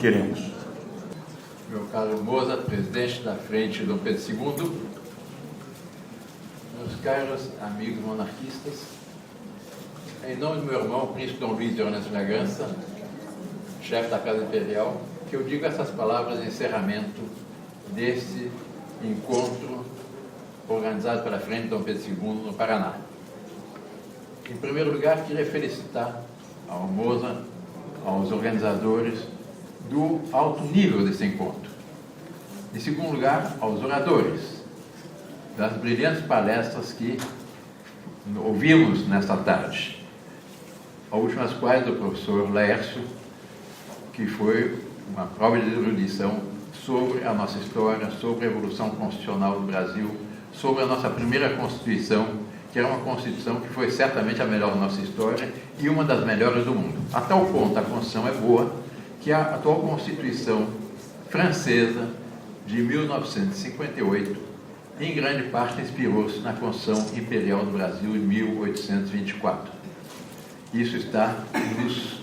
queremos. Meu caro Mozart, presidente da Frente Dom Pedro II, meus caros amigos monarquistas, em nome do meu irmão, príncipe Dom Luís de Orleans Bragança, chefe da Casa Imperial, que eu digo essas palavras de encerramento desse encontro organizado pela Frente Dom Pedro II no Paraná. Em primeiro lugar, queria felicitar ao Mozart, aos organizadores, do alto nível desse encontro. Em segundo lugar, aos oradores, das brilhantes palestras que ouvimos nesta tarde, a última das quais do professor Laércio, que foi uma prova de erudição sobre a nossa história, sobre a evolução constitucional do Brasil, sobre a nossa primeira Constituição, que era uma Constituição que foi certamente a melhor da nossa história e uma das melhores do mundo. A tal ponto a Constituição é boa que a atual Constituição francesa de 1958, em grande parte, inspirou-se na Constituição Imperial do Brasil de 1824. Isso está nos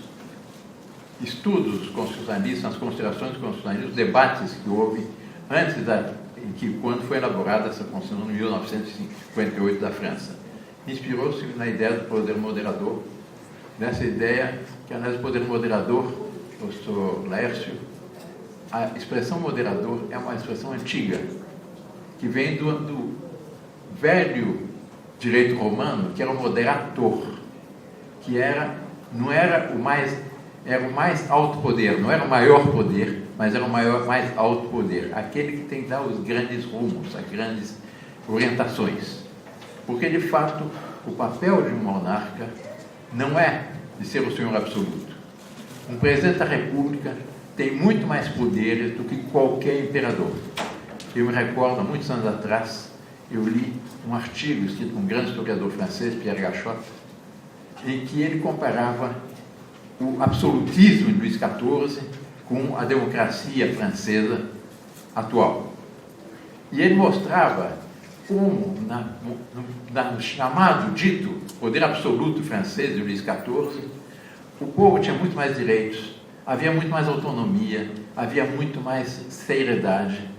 estudos constitucionalistas, nas considerações constitucionalistas, os debates que houve antes quando foi elaborada essa Constituição em 1958 da França. Inspirou-se na ideia do poder moderador, nessa ideia que, aliás, o poder moderador, professor Laércio, a expressão moderador é uma expressão antiga, que vem do velho direito romano, que era o moderator, que era o mais alto poder, não era o maior poder, mas era o mais alto poder, aquele que tem que dar os grandes rumos, as grandes orientações. Porque, de fato, o papel de um monarca não é de ser o senhor absoluto. Um presidente da República tem muito mais poderes do que qualquer imperador. Eu me recordo, há muitos anos atrás, eu li um artigo escrito por um grande historiador francês, Pierre Gachot, em que ele comparava o absolutismo de Luís XIV com a democracia francesa atual. E ele mostrava como, no chamado, dito, poder absoluto francês de Luís XIV, o povo tinha muito mais direitos, havia muito mais autonomia, havia muito mais seriedade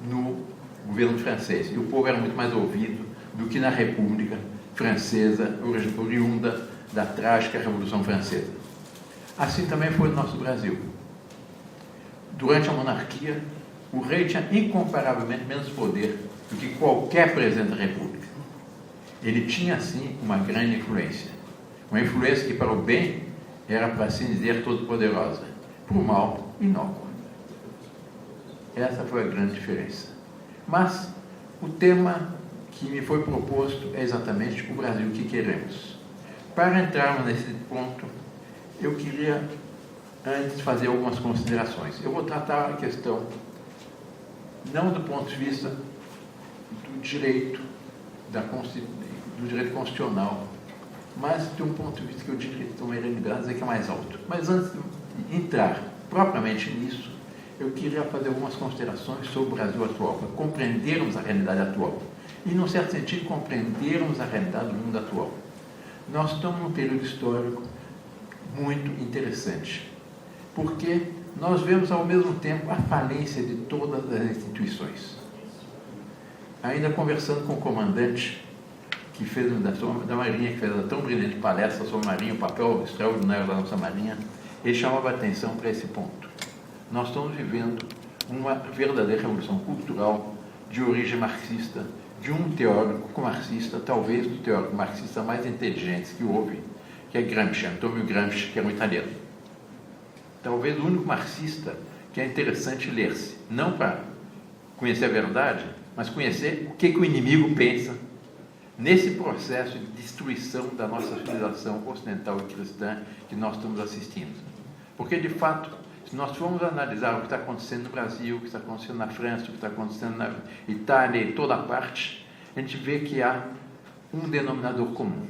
no governo francês. E o povo era muito mais ouvido do que na República Francesa, oriunda da trágica Revolução Francesa. Assim também foi no nosso Brasil. Durante a monarquia, o rei tinha incomparavelmente menos poder do que qualquer presidente da República. Ele tinha, sim, uma grande influência. Uma influência que, para o bem, era, para assim dizer, todo-poderosa. Para o mal, inócua. Essa foi a grande diferença. Mas o tema que me foi proposto é exatamente o Brasil que queremos. Para entrarmos nesse ponto, eu queria, antes, fazer algumas considerações. Eu vou tratar a questão não do ponto de vista do direito, do direito constitucional, mas de um ponto de vista que eu tomaria liberdade de dizer que é mais alto. Mas antes de entrar propriamente nisso, eu queria fazer algumas considerações sobre o Brasil atual, para compreendermos a realidade atual. E, num certo sentido, compreendermos a realidade do mundo atual. Nós estamos num período histórico muito interessante, porque nós vemos ao mesmo tempo a falência de todas as instituições. Ainda conversando com o comandante que fez da Marinha, que fez uma tão brilhante palestra sobre a Marinha, o papel extraordinário da nossa Marinha, ele chamava a atenção para esse ponto. Nós estamos vivendo uma verdadeira revolução cultural de origem marxista, de um teórico marxista, talvez o teórico marxista mais inteligente que houve, que é Gramsci, Antonio Gramsci, que é um italiano. Talvez o único marxista que é interessante ler-se, não para conhecer a verdade, mas conhecer o que o inimigo pensa nesse processo de destruição da nossa civilização ocidental e cristã que nós estamos assistindo. Porque, de fato, se nós formos analisar o que está acontecendo no Brasil, o que está acontecendo na França, o que está acontecendo na Itália e toda parte, a gente vê que há um denominador comum.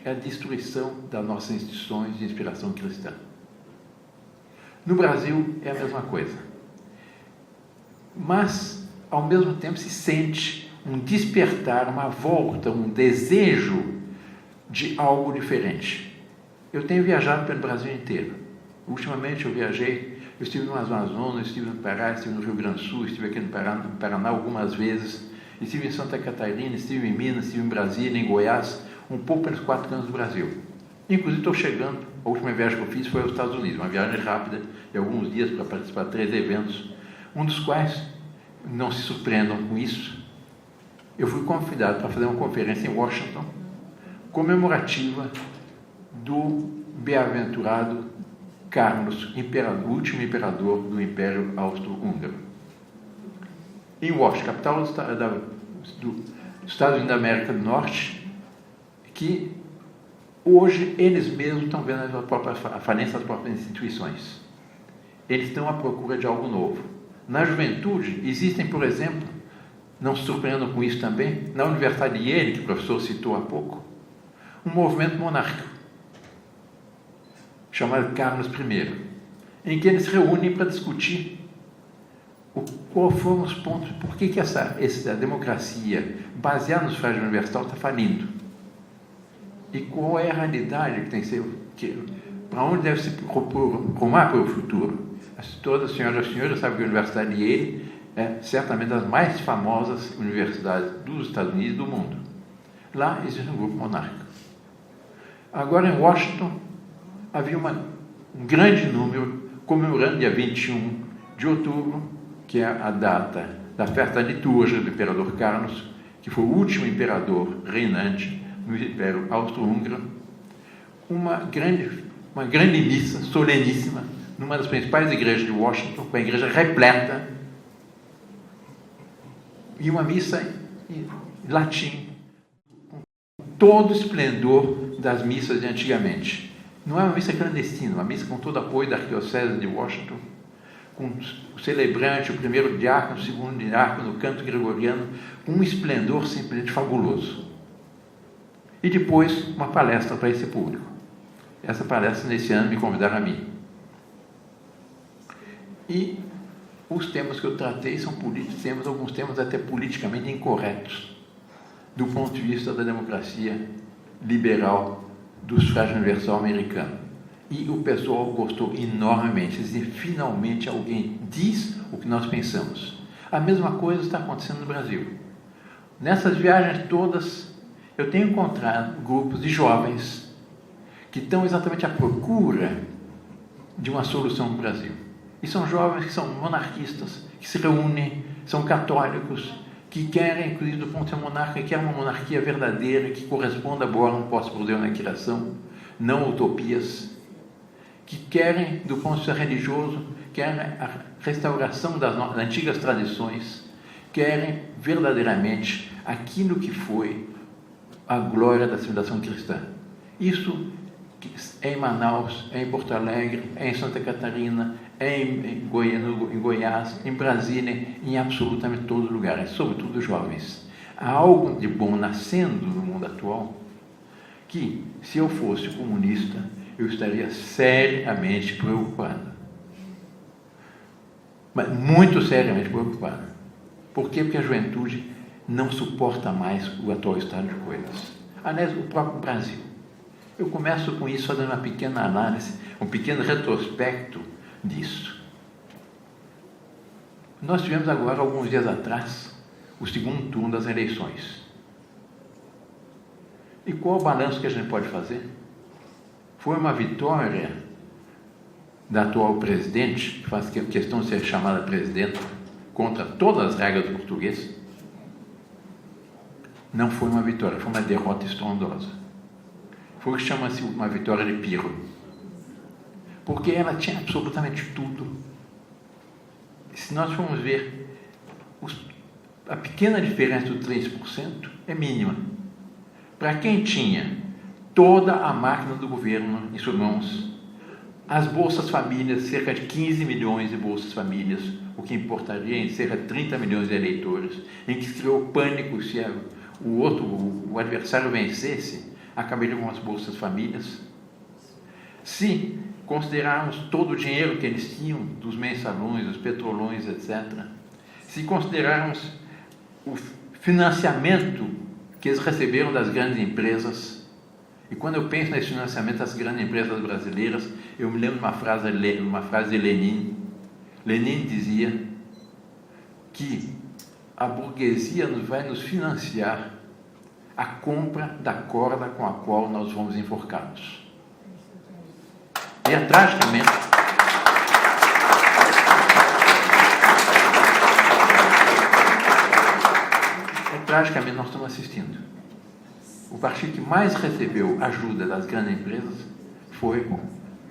É a destruição das nossas instituições de inspiração cristã. No Brasil é a mesma coisa. Mas, ao mesmo tempo, se sente um despertar, uma volta, um desejo de algo diferente. Eu tenho viajado pelo Brasil inteiro. Ultimamente eu viajei, Eu estive no Amazonas, estive no Pará, estive no Rio Grande do Sul, estive aqui no Paraná algumas vezes, estive em Santa Catarina, estive em Minas, estive em Brasília, em Goiás, um pouco pelos 4 cantos do Brasil. Inclusive estou chegando, a última viagem que eu fiz foi aos Estados Unidos, uma viagem rápida de alguns dias para participar de 3 eventos, um dos quais, não se surpreendam com isso, eu fui convidado para fazer uma conferência em Washington, comemorativa do bem-aventurado Carlos, último imperador do Império Austro-Húngaro. Em Washington, capital dos Estados Unidos da América do Norte, que hoje eles mesmos estão vendo a falência das próprias instituições. Eles estão à procura de algo novo. Na juventude, existem, por exemplo, não se surpreendam com isso também, na Universidade de Yale, que o professor citou há pouco, um movimento monárquico, chamado Carlos I, em que eles se reúnem para discutir quais foram os pontos, por que essa democracia baseada no sufrágio universal está falindo. E qual é a realidade que tem que ser, para onde deve se rumar para o futuro. Todas as senhoras e senhores sabem que a Universidade de Yale é certamente das mais famosas universidades dos Estados Unidos e do mundo. Lá existe um grupo monárquico. Agora, em Washington, havia um grande número comemorando dia 21 de outubro, que é a data da festa litúrgica do imperador Carlos, que foi o último imperador reinante no Império Austro-Húngaro, uma grande missa soleníssima numa das principais igrejas de Washington, com a igreja repleta, e uma missa em latim, com todo o esplendor das missas de antigamente. Não é uma missa clandestina, uma missa com todo o apoio da Arquidiocese de Washington, com o celebrante, o primeiro diácono, o segundo diácono, o canto gregoriano, com um esplendor simplesmente fabuloso. E depois, uma palestra para esse público. Essa palestra, nesse ano, me convidaram a mim. E os temas que eu tratei são políticos, alguns temas até politicamente incorretos, do ponto de vista da democracia liberal do sufrágio universal americano. E o pessoal gostou enormemente. Quer dizer, finalmente alguém diz o que nós pensamos. A mesma coisa está acontecendo no Brasil. Nessas viagens todas, eu tenho encontrado grupos de jovens que estão exatamente à procura de uma solução no Brasil. E são jovens que são monarquistas, que se reúnem, são católicos, que querem, inclusive do ponto de vista monárquico, querem uma monarquia verdadeira, que corresponda a boa no posse por Deus na criação, não utopias, que querem, do ponto de vista religioso, querem a restauração das antigas tradições, querem verdadeiramente aquilo que foi a glória da civilização cristã. Isso é em Manaus, é em Porto Alegre, é em Santa Catarina, é em Goiás, em Brasília, em absolutamente todos os lugares, sobretudo os jovens. Há algo de bom nascendo no mundo atual que, se eu fosse comunista, eu estaria seriamente preocupado. Mas muito seriamente preocupado. Por quê? Porque a juventude não suporta mais o atual estado de coisas. Aliás, o próprio Brasil. Eu começo com isso, fazendo uma pequena análise, um pequeno retrospecto disso. Nós tivemos agora, alguns dias atrás, o segundo turno das eleições. E qual o balanço que a gente pode fazer? Foi uma vitória da atual presidente, que faz questão de ser chamada presidenta, contra todas as regras do português? Não foi uma vitória, foi uma derrota estrondosa. Foi o que chama-se uma vitória de Pirro. Porque ela tinha absolutamente tudo. Se nós formos ver, a pequena diferença do 3% é mínima. Para quem tinha toda a máquina do governo em suas mãos, as bolsas famílias, cerca de 15 milhões de bolsas famílias, o que importaria em cerca de 30 milhões de eleitores, em que se criou pânico se o adversário vencesse, acabaria com as bolsas famílias. Se considerarmos todo o dinheiro que eles tinham dos mensalões, dos petrolões, etc., se considerarmos o financiamento que eles receberam das grandes empresas, e quando eu penso nesse financiamento das grandes empresas brasileiras, eu me lembro de uma frase de Lenin, Lenin dizia que a burguesia vai nos financiar a compra da corda com a qual nós fomos enforcados. E é tragicamente nós estamos assistindo. O partido que mais recebeu ajuda das grandes empresas foi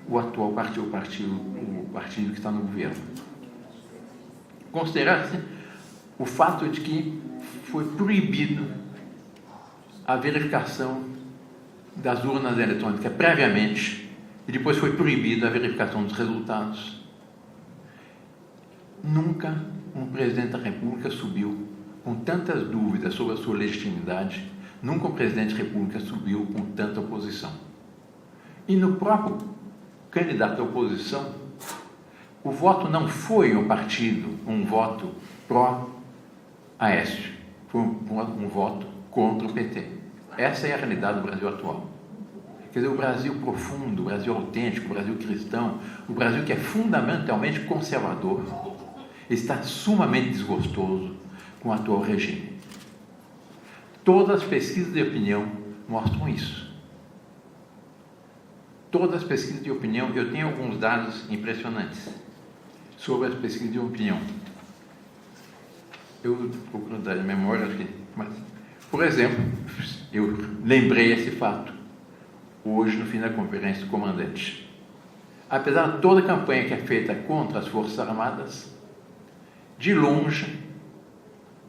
o atual partido, o partido que está no governo. Considerar-se o fato de que foi proibido a verificação das urnas eletrônicas previamente e depois foi proibida a verificação dos resultados. Nunca um presidente da República subiu com tantas dúvidas sobre a sua legitimidade, nunca um presidente da República subiu com tanta oposição. E no próprio candidato da oposição, o voto não foi um partido, um voto pró-Aécio, foi um voto contra o PT. Essa é a realidade do Brasil atual. Quer dizer, o Brasil profundo, o Brasil autêntico, o Brasil cristão, o Brasil que é fundamentalmente conservador, está sumamente desgostoso com o atual regime. Todas as pesquisas de opinião mostram isso. Todas as pesquisas de opinião, eu tenho alguns dados impressionantes sobre as pesquisas de opinião. Eu procuro dar de memória aqui, mas, por exemplo, eu lembrei esse fato hoje no fim da conferência do comandante. Apesar de toda a campanha que é feita contra as Forças Armadas, de longe,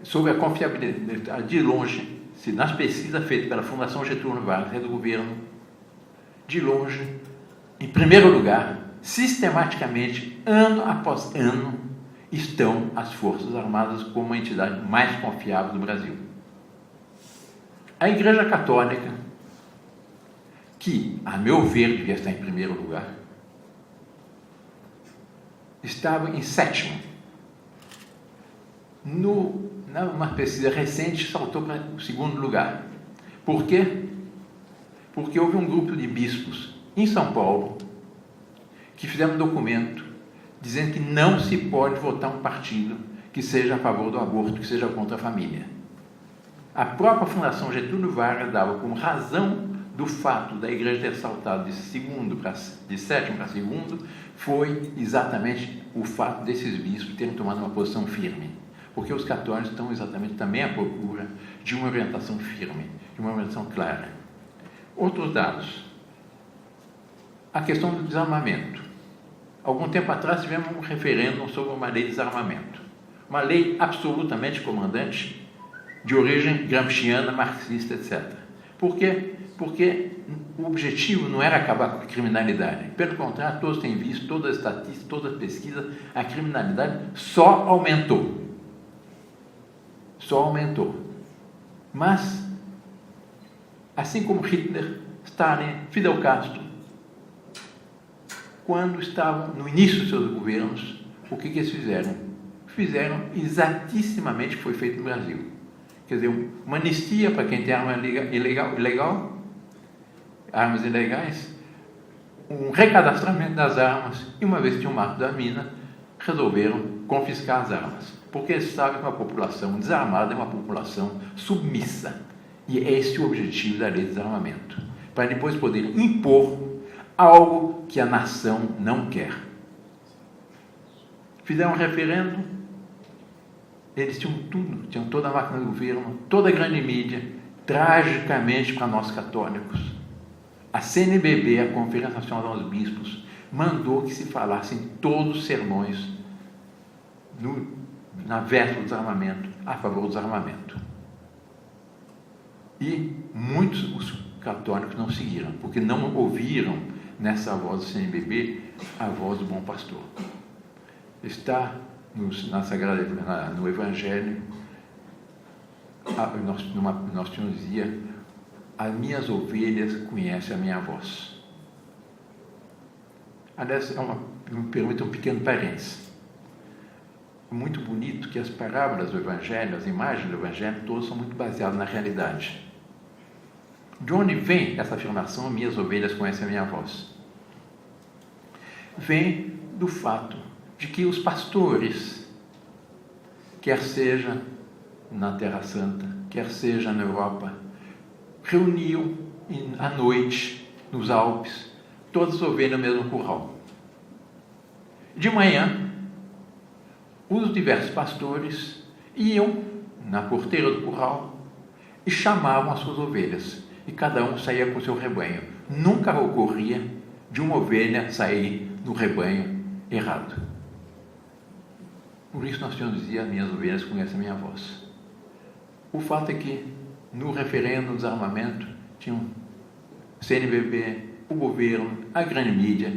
sobre a confiabilidade, de longe, se nas pesquisas feitas pela Fundação Getúlio Vargas e do governo, de longe, em primeiro lugar, sistematicamente, ano após ano, estão as Forças Armadas como a entidade mais confiável do Brasil. A Igreja Católica, que, a meu ver, devia estar em primeiro lugar, estava em sétimo. Numa pesquisa recente, saltou para o segundo lugar. Por quê? Porque houve um grupo de bispos em São Paulo que fizeram um documento dizendo que não se pode votar um partido que seja a favor do aborto, que seja contra a família. A própria Fundação Getúlio Vargas dava como razão do fato da igreja ter saltado de sétimo para segundo, foi exatamente o fato desses bispos terem tomado uma posição firme. Porque os católicos estão exatamente também à procura de uma orientação firme, de uma orientação clara. Outros dados. A questão do desarmamento. Algum tempo atrás tivemos um referendo sobre uma lei de desarmamento. Uma lei absolutamente comandante, de origem gramsciana, marxista, etc. Por quê? Porque o objetivo não era acabar com a criminalidade. Pelo contrário, todos têm visto, toda a estatística, toda a pesquisa, a criminalidade só aumentou. Só aumentou. Mas, assim como Hitler, Stalin, Fidel Castro, quando estavam no início dos seus governos, o que eles fizeram? Fizeram exatissimamente o que foi feito no Brasil. Quer dizer, uma anistia para quem tem arma ilegal, armas ilegais, um recadastramento das armas, e uma vez que tinham mato da mina, resolveram confiscar as armas. Porque eles sabem que uma população desarmada é uma população submissa. E é esse o objetivo da lei de desarmamento. Para depois poder impor algo que a nação não quer. Fizeram um referendo, eles tinham tudo, tinham toda a máquina do governo, toda a grande mídia, tragicamente para nós católicos. A CNBB, a Conferência Nacional dos Bispos, mandou que se falassem todos os sermões na véspera do desarmamento, a favor do desarmamento. E muitos os católicos não seguiram, porque não ouviram nessa voz do CNBB a voz do bom pastor. Está na Sagrada, no Evangelho, nós dizia: as minhas ovelhas conhecem a minha voz. Aliás, me permita um pequeno parênteses. Muito bonito que as parábolas do Evangelho, as imagens do Evangelho, todas são muito baseadas na realidade. De onde vem essa afirmação, minhas ovelhas conhecem a minha voz? Vem do fato de que os pastores, quer seja na Terra Santa, quer seja na Europa, reuniam à noite, nos Alpes, todas as ovelhas no mesmo curral. De manhã, os diversos pastores iam na porteira do curral e chamavam as suas ovelhas, e cada um saía com o seu rebanho. Nunca ocorria de uma ovelha sair do rebanho errado. Por isso nosso Senhor dizia: as minhas ovelhas conhecem a minha voz. O fato é que no referendo do desarmamento tinham CNBB, o governo, a grande mídia,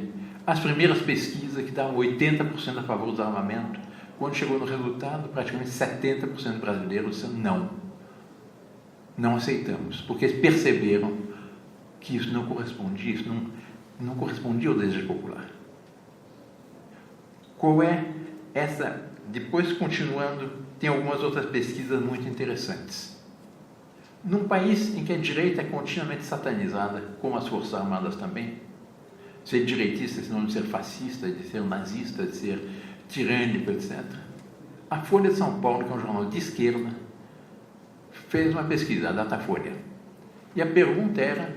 as primeiras pesquisas que davam 80% a favor do desarmamento. Quando chegou no resultado, praticamente 70% dos brasileiros disseram não aceitamos, porque eles perceberam que isso não correspondia, não correspondia ao desejo popular. Qual é essa? Depois, continuando, tem algumas outras pesquisas muito interessantes. Num país em que a direita é continuamente satanizada, como as Forças Armadas também, ser direitista, senão de ser fascista, de ser nazista, de ser tirânico, etc. A Folha de São Paulo, que é um jornal de esquerda, fez uma pesquisa, a Datafolha. E a pergunta era: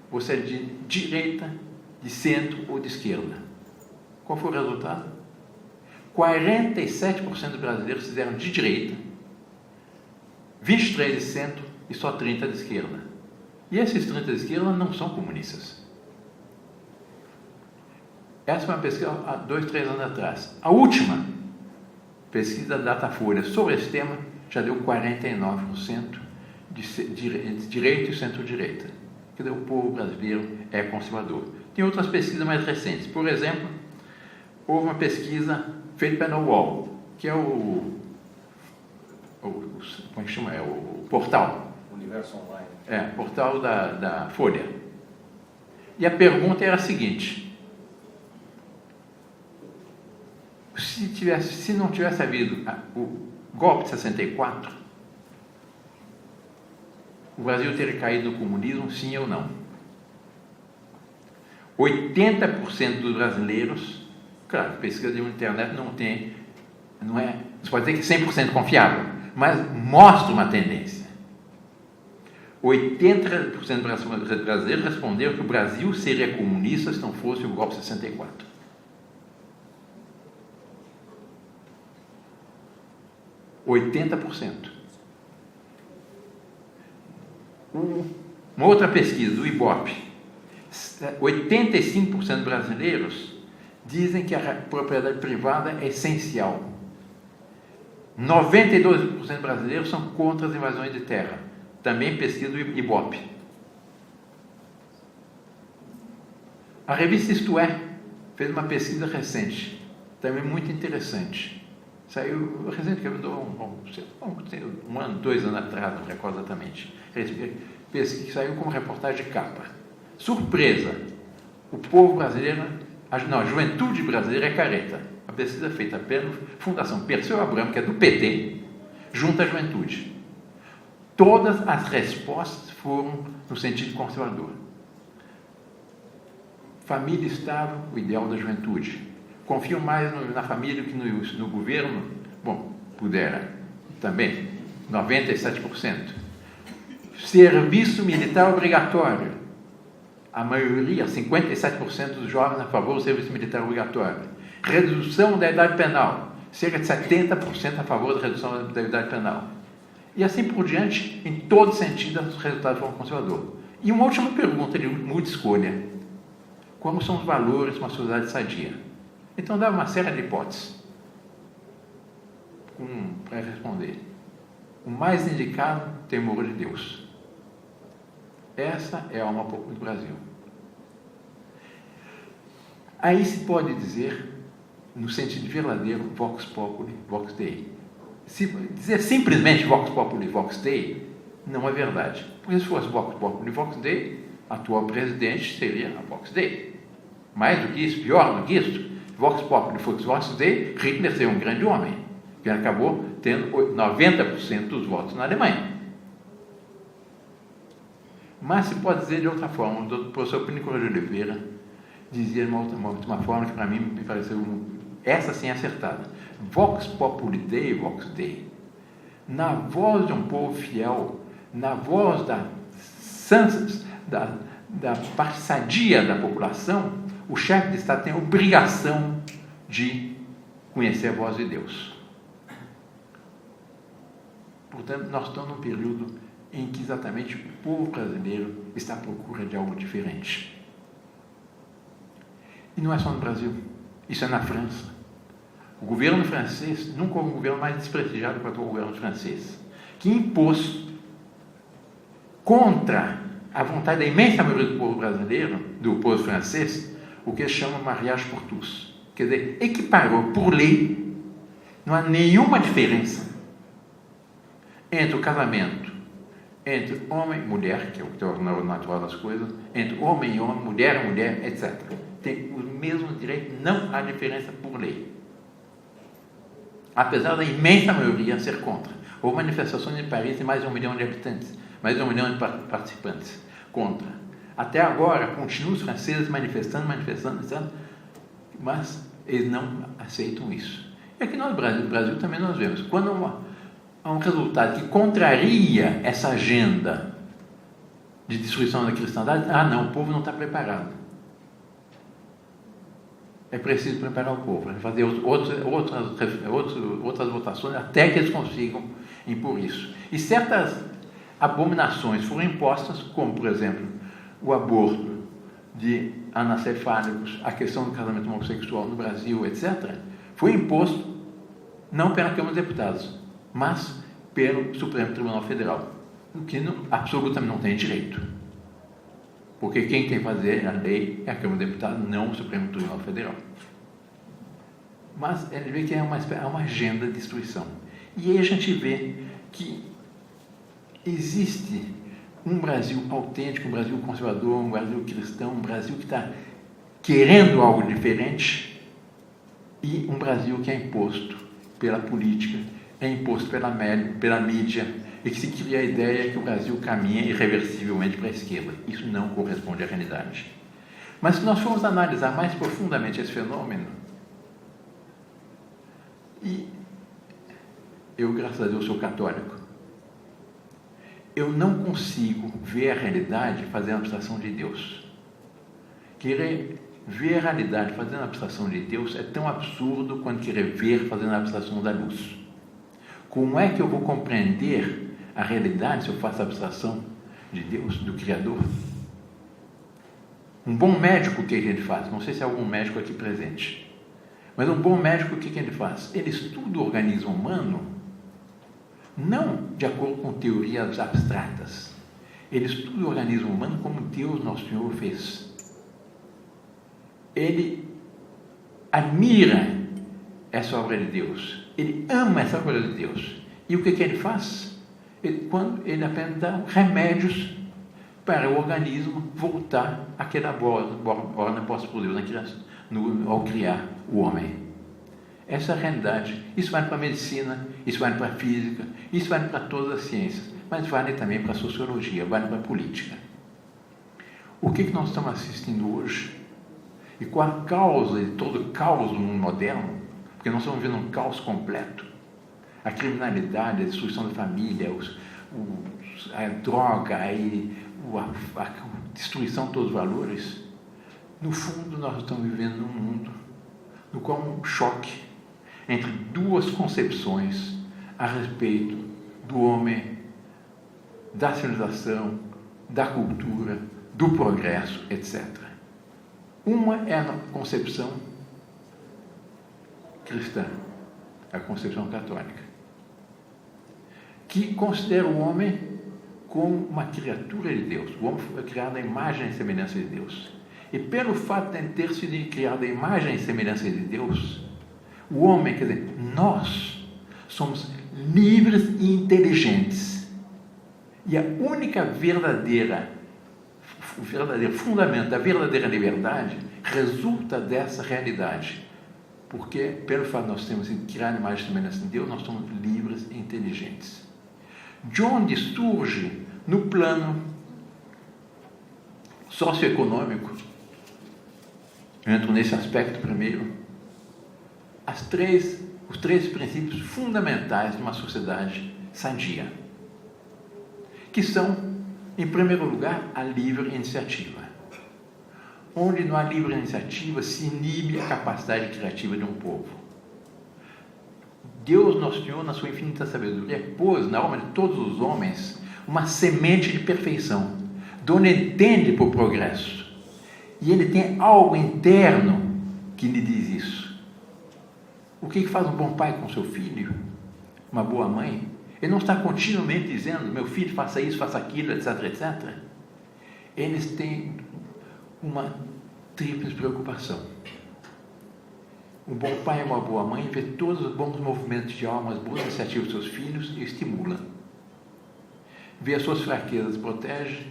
você é de direita, de centro ou de esquerda? Qual foi o resultado? 47% dos brasileiros fizeram de direita, 23% de centro e só 30% de esquerda. E esses 30% de esquerda não são comunistas. Essa foi uma pesquisa há 2, 3 anos atrás. A última pesquisa da Datafolha sobre esse tema já deu 49% de direita e centro-direita. Quer dizer, o povo brasileiro é conservador. Tem outras pesquisas mais recentes. Por exemplo, houve uma pesquisa feita pela UOL, que é como é que chama? É o portal. Universo Online. Portal da Folha. E a pergunta era a seguinte: se não tivesse havido o golpe de 64, o Brasil teria caído no comunismo, sim ou não? 80% dos brasileiros, claro, pesquisa de internet não é, você pode dizer que 100% confiável, mas mostra uma tendência. 80% dos brasileiros responderam que o Brasil seria comunista se não fosse o golpe de 64. Uma outra pesquisa do Ibope, 85% dos brasileiros dizem que a propriedade privada é essencial. 92% dos brasileiros são contra as invasões de terra. Também pesquisa do Ibope. A revista Isto É fez uma pesquisa recente, também muito interessante. Saiu recente, um ano, 2 anos atrás, não recordo exatamente. Pesquisa que saiu como reportagem de capa. Surpresa! O povo brasileiro, a juventude brasileira é careta. A pesquisa feita pela Fundação Perseu Abramo, que é do PT, junto à juventude. Todas as respostas foram no sentido conservador. Família estável, o ideal da juventude. Confiam mais na família que no governo? Bom, pudera também, 97%. Serviço militar obrigatório. A maioria, 57% dos jovens a favor do serviço militar obrigatório. Redução da idade penal. Cerca de 70% a favor da redução da idade penal. E assim por diante, em todo sentido, os resultados foram conservadores. E uma última pergunta de muita escolha: como são os valores de uma sociedade sadia? Então dá uma série de hipóteses para responder. O mais indicado, temor de Deus. Essa é a alma do Brasil. Aí se pode dizer, no sentido verdadeiro, vox populi, vox dei. Se dizer simplesmente vox populi, vox dei, não é verdade. Porque se fosse vox populi, vox dei, a atual presidente seria a vox dei. Mais do que isso, pior do que isso, vox populi, vox dei, Hitler seria um grande homem, que acabou tendo 90% dos votos na Alemanha. Mas se pode dizer de outra forma. O professor Plínio Correia de Oliveira dizia de uma forma que para mim me pareceu essa sim é acertada. Vox populi Dei, vox Dei. Na voz de um povo fiel, na voz da parte sadia da população, o chefe de Estado tem a obrigação de conhecer a voz de Deus. Portanto, nós estamos num período em que exatamente o povo brasileiro está à procura de algo diferente. E não é só no Brasil, isso é na França. O governo francês nunca houve um governo mais desprestigiado quanto o governo francês, que impôs contra a vontade da imensa maioria do povo brasileiro, do povo francês, o que eles chamam de mariage pour tous. Quer dizer, equiparou por lei, não há nenhuma diferença entre o casamento entre homem e mulher, que é o natural das coisas, entre homem e homem, mulher e mulher, etc. Tem o mesmo direito, não há diferença por lei. Apesar da imensa maioria ser contra. Houve manifestações em Paris de mais de 1 milhão de habitantes, mais de 1 milhão de participantes contra. Até agora, continuam os franceses manifestando, mas eles não aceitam isso. E aqui no Brasil também nós vemos, quando há um resultado que contraria essa agenda de destruição da cristandade, não, o povo não está preparado. É preciso preparar o povo, fazer outras votações até que eles consigam impor isso. E certas abominações foram impostas, como, por exemplo, o aborto de anacefálicos, a questão do casamento homossexual no Brasil, etc., foi imposto não pela Câmara dos Deputados, mas pelo Supremo Tribunal Federal, o que absolutamente não tem direito. Porque quem tem que fazer a lei é a Câmara dos Deputados, não o Supremo Tribunal Federal. Mas ele vê que é uma agenda de destruição. E aí a gente vê que existe um Brasil autêntico, um Brasil conservador, um Brasil cristão, um Brasil que está querendo algo diferente, e um Brasil que é imposto pela política, é imposto pela mídia, e que se cria a ideia que o Brasil caminha irreversivelmente para a esquerda. Isso não corresponde à realidade. Mas se nós formos analisar mais profundamente esse fenômeno, e eu, graças a Deus, sou católico, eu não consigo ver a realidade fazendo abstração de Deus. Querer ver a realidade fazendo abstração de Deus é tão absurdo quanto querer ver fazendo abstração da luz. Como é que eu vou compreender a realidade se eu faço abstração de Deus, do Criador? Um bom médico, o que ele faz? Não sei se há algum médico aqui presente, mas um bom médico, o que ele faz? Ele estuda o organismo humano não de acordo com teorias abstratas. Ele estuda o organismo humano como Deus, nosso Senhor, fez. Ele admira essa obra de Deus. Ele ama essa obra de Deus. E o que ele faz? Ele apenas dá remédios para o organismo voltar àquela ordem posta por Deus ao criar o homem. Essa é a realidade. Isso vale para a medicina, isso vale para a física, isso vale para todas as ciências, mas vale também para a sociologia, vale para a política. O que nós estamos assistindo hoje? E qual a causa de todo o caos do mundo moderno? Porque nós estamos vendo um caos completo. A criminalidade, a destruição da família, a droga, a destruição de todos os valores. No fundo, nós estamos vivendo num mundo no qual um choque entre duas concepções a respeito do homem, da civilização, da cultura, do progresso, etc. Uma é a concepção cristã, a concepção católica, que considera o homem como uma criatura de Deus. O homem foi criado à imagem e semelhança de Deus. E pelo fato de ter sido criado à imagem e semelhança de Deus, o homem, quer dizer, nós somos livres e inteligentes. E a única verdadeiro fundamento da verdadeira liberdade resulta dessa realidade. Porque, pelo fato de nós termos sido criados à imagem e semelhança de Deus, nós somos livres e inteligentes. De onde surge, no plano socioeconômico, eu entro nesse aspecto primeiro, os três princípios fundamentais de uma sociedade sadia, que são, em primeiro lugar, a livre iniciativa. Onde não há livre iniciativa, se inibe a capacidade criativa de um povo. Deus, nosso Senhor, na sua infinita sabedoria, pôs na alma de todos os homens uma semente de perfeição, de onde entende por progresso. E ele tem algo interno que lhe diz isso. O que faz um bom pai com seu filho? Uma boa mãe? Ele não está continuamente dizendo, meu filho, faça isso, faça aquilo, etc, etc. Eles têm uma tríplice preocupação. Um bom pai e uma boa mãe vê todos os bons movimentos de alma, as boas iniciativas dos seus filhos e estimula. Vê as suas fraquezas, protege,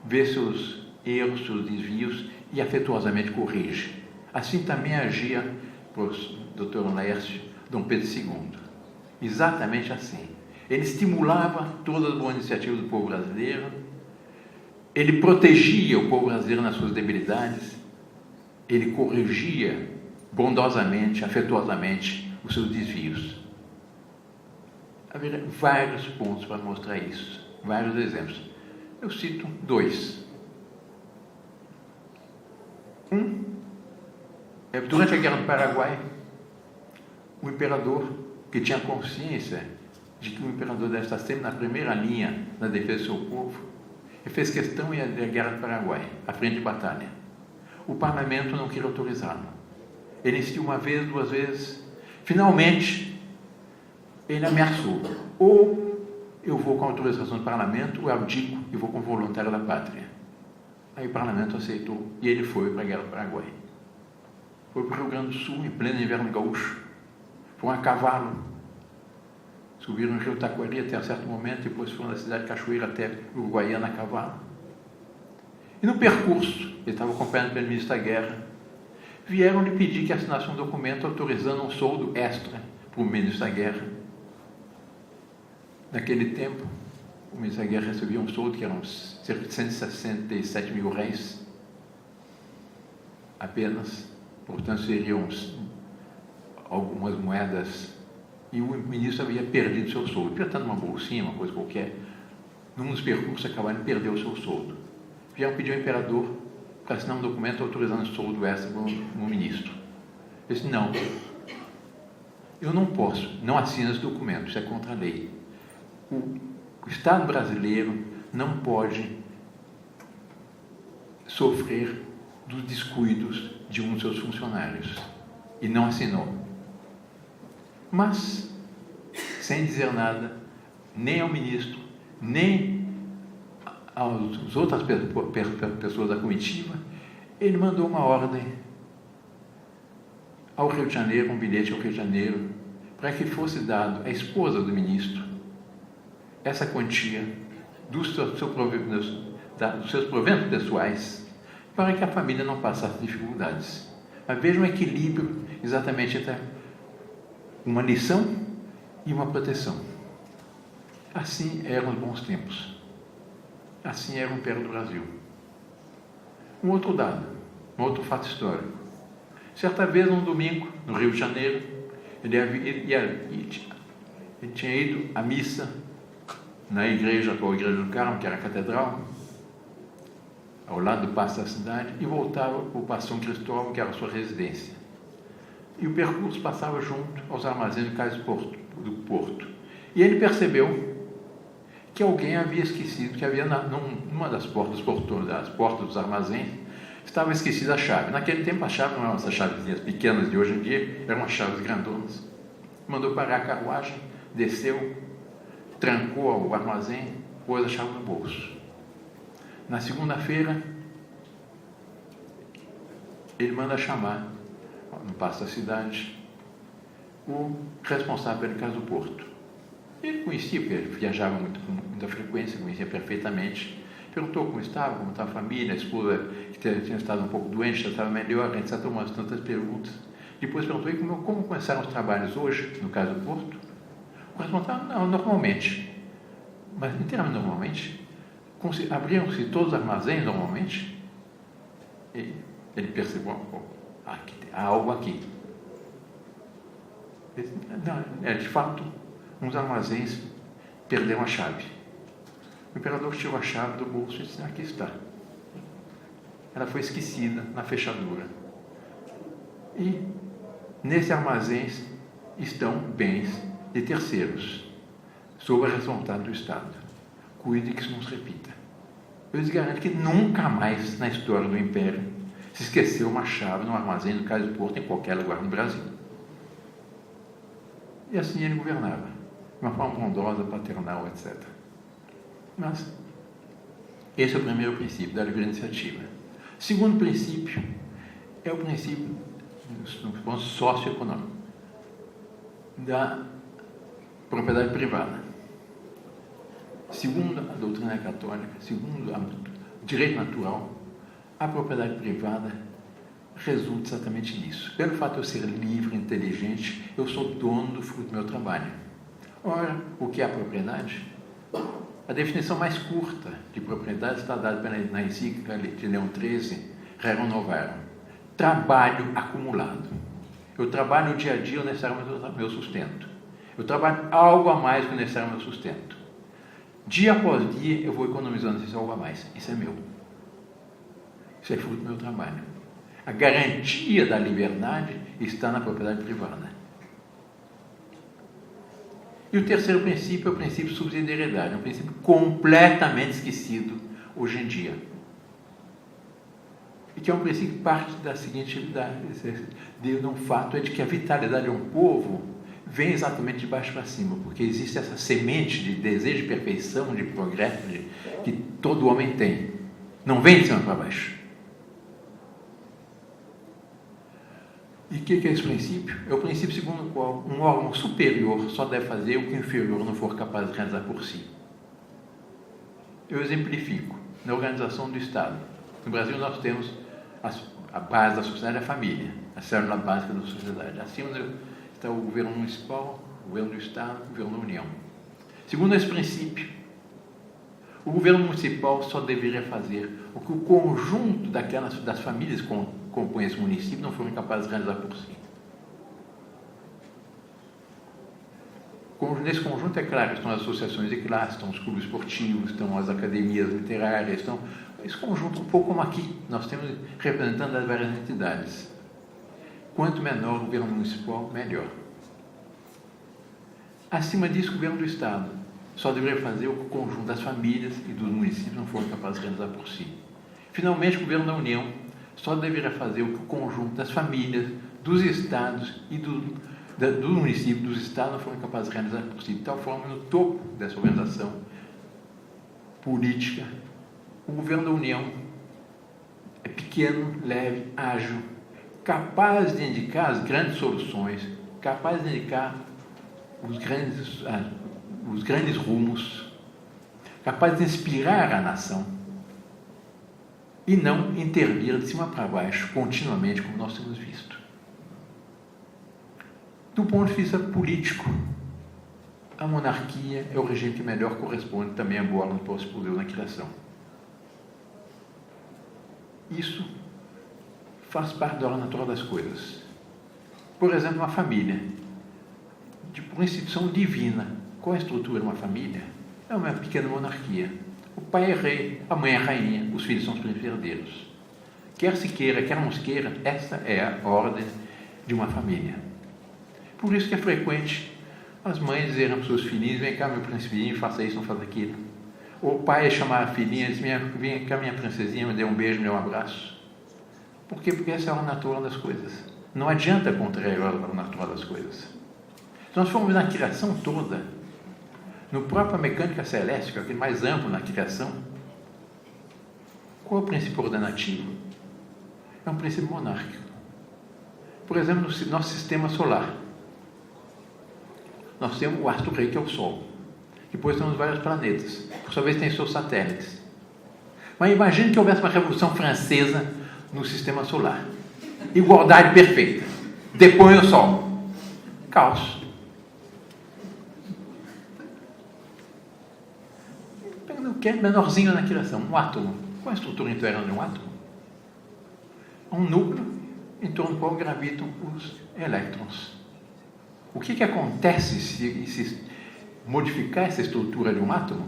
vê seus erros, seus desvios e afetuosamente corrige. Assim também agia o Dr. Laércio, Dom Pedro II. Exatamente assim. Ele estimulava todas as boas iniciativas do povo brasileiro, ele protegia o povo brasileiro nas suas debilidades, ele corrigia bondosamente, afetuosamente os seus desvios. Haverá vários pontos para mostrar isso, vários exemplos. Eu cito 2. Durante a Guerra do Paraguai, o imperador, que tinha consciência de que o imperador deve estar sempre na primeira linha na defesa do seu povo, ele fez questão de ir à Guerra do Paraguai, à frente de batalha. O parlamento não queria autorizá-lo. Ele insistiu uma vez, 2 vezes. Finalmente, ele ameaçou: ou eu vou com a autorização do parlamento, ou eu abdico e vou como voluntário da pátria. Aí o parlamento aceitou e ele foi para a Guerra do Paraguai. Foi para o Rio Grande do Sul, em pleno inverno gaúcho. Foram a cavalo. Subiram no Rio Taquari até um certo momento, depois foram da cidade de Cachoeira até Uruguaiana a cavalo. E no percurso, ele estava acompanhado pelo ministro da Guerra, vieram lhe pedir que assinasse um documento autorizando um soldo extra para o ministro da Guerra. Naquele tempo, o ministro da Guerra recebia um soldo que eram cerca de 167 mil réis apenas, portanto seriam algumas moedas, e o ministro havia perdido seu soldo, apertando uma bolsinha, uma coisa qualquer. Num dos percursos acabaram de perder o seu soldo. Vieram pedir ao imperador para assinar um documento autorizando o soldo extra no ministro. Ele disse: não, eu não posso, não assino esse documento, isso é contra a lei. O Estado brasileiro não pode sofrer dos descuidos de um dos seus funcionários. E não assinou. Mas, sem dizer nada, nem ao ministro, nem às outras pessoas da comitiva, ele mandou uma ordem ao Rio de Janeiro, um bilhete ao Rio de Janeiro, para que fosse dado à esposa do ministro essa quantia dos seus proventos pessoais, para que a família não passasse dificuldades. Mas veja um equilíbrio exatamente entre uma lição e uma proteção. Assim eram os bons tempos. Assim era o Império do Brasil. Um outro dado, um outro fato histórico. Certa vez, num domingo, no Rio de Janeiro, ele tinha ido à missa na igreja, atual Igreja do Carmo, que era a catedral, ao lado do paço da cidade, e voltava para o Paço São Cristóvão, que era a sua residência. E o percurso passava junto aos armazéns do Cais do Porto. E ele percebeu que alguém havia esquecido, que havia numa das portas dos armazéns, estava esquecida a chave. Naquele tempo a chave não eram essas chavezinhas pequenas de hoje em dia, eram as chaves grandonas. Mandou parar a carruagem, desceu, trancou o armazém, pôs a chave no bolso. Na segunda-feira, ele manda chamar, no paço da cidade, o responsável pelo Cais do Porto. Ele conhecia, porque ele viajava com muita frequência, conhecia perfeitamente. Perguntou como estava a família, a esposa que tinha estado um pouco doente, já estava melhor, etc. Umas tantas perguntas. Depois perguntou como começaram os trabalhos hoje, no Cais do Porto. O responsável: não, normalmente. Mas, inteiramente normalmente. Abriam-se todos os armazéns normalmente. E ele percebeu: há algo aqui. De fato, uns armazéns perderam a chave. O imperador tirou a chave do bolso e disse: aqui está. Ela foi esquecida na fechadura. E nesse armazém estão bens de terceiros, sob a responsabilidade do Estado. Cuide que isso não se repita. Eu lhes garanto que nunca mais na história do Império se esqueceu uma chave no armazém do Cais do Porto em qualquer lugar no Brasil. E assim ele governava, de uma forma bondosa, paternal, etc. Mas esse é o primeiro princípio da livre iniciativa. O segundo princípio é o princípio no ponto socioeconômico da propriedade privada. Segundo a doutrina católica, segundo o direito natural, a propriedade privada resulta exatamente nisso. Pelo fato de eu ser livre, inteligente, eu sou dono do fruto do meu trabalho. Ora, o que é a propriedade? A definição mais curta de propriedade está dada na encíclica de Leão XIII, Rerum Novarum. Trabalho acumulado. Eu trabalho o dia a dia o necessário ao meu sustento. Eu trabalho algo a mais que o necessário ao meu sustento. Dia após dia eu vou economizando esse algo a mais. Isso é meu. Isso é fruto do meu trabalho. A garantia da liberdade está na propriedade privada. E o terceiro princípio é o princípio de subsidiariedade, um princípio completamente esquecido hoje em dia. E que é um princípio que parte da seguinte de um fato, é de que a vitalidade de um povo vem exatamente de baixo para cima, porque existe essa semente de desejo de perfeição, de progresso, que todo homem tem. Não vem de cima para baixo. E o que é esse princípio? É o princípio segundo o qual um órgão superior só deve fazer o que o inferior não for capaz de realizar por si. Eu exemplifico. Na organização do Estado. No Brasil nós temos a base da sociedade, a família, a célula básica da sociedade. Acima está o governo municipal, o governo do Estado, o governo da União. Segundo esse princípio, o governo municipal só deveria fazer o que o conjunto das famílias que compõem esse município não foram capazes de realizar por si. Nesse conjunto, é claro, estão as associações de classe, estão os clubes esportivos, estão as academias literárias, estão esse conjunto, um pouco como aqui, nós temos representantes das várias entidades. Quanto menor o governo municipal, melhor. Acima disso, o governo do Estado só deveria fazer o que o conjunto das famílias e dos municípios não foram capazes de realizar por si. Finalmente, o governo da União só deveria fazer o que o conjunto das famílias, dos estados e do município, dos estados, não foram capazes de realizar por si. De tal forma, no topo dessa organização política, o governo da União é pequeno, leve, ágil, capaz de indicar as grandes soluções, capaz de indicar os grandes rumos, capaz de inspirar a nação e não intervir de cima para baixo continuamente, como nós temos visto. Do ponto de vista político, a monarquia é o regime que melhor corresponde também à boa posse por Deus na criação. Isso faz parte da ordem natural das coisas. Por exemplo, uma família, por instituição divina, qual é a estrutura de uma família? É uma pequena monarquia. O pai é rei, a mãe é rainha, os filhos são os príncipes herdeiros. Quer se queira, quer não se queira, essa é a ordem de uma família. Por isso que é frequente as mães dizerem para os seus filhinhos: vem cá, meu príncipezinho, faça isso, não faça aquilo. Ou o pai chamar a filhinha e dizer: vem cá, minha princesinha, me dê um beijo, me dê um abraço. Por quê? Porque essa é a ordem natural das coisas. Não adianta contrariar a ordem natural das coisas. Se nós formos na criação toda, no próprio mecânica celeste, que é aquele mais amplo na criação, qual é o princípio ordenativo? É um princípio monárquico. Por exemplo, no nosso sistema solar, nós temos o astro-rei, que é o Sol. Depois temos vários planetas. Por sua vez, tem seus satélites. Mas imagine que houvesse uma revolução francesa no sistema solar. Igualdade perfeita. Depõe o Sol. Caos. Pegando o que é menorzinho na criação, um átomo. Qual é a estrutura interna de um átomo? Um núcleo em torno do qual gravitam os elétrons. O que acontece se modificar essa estrutura de um átomo?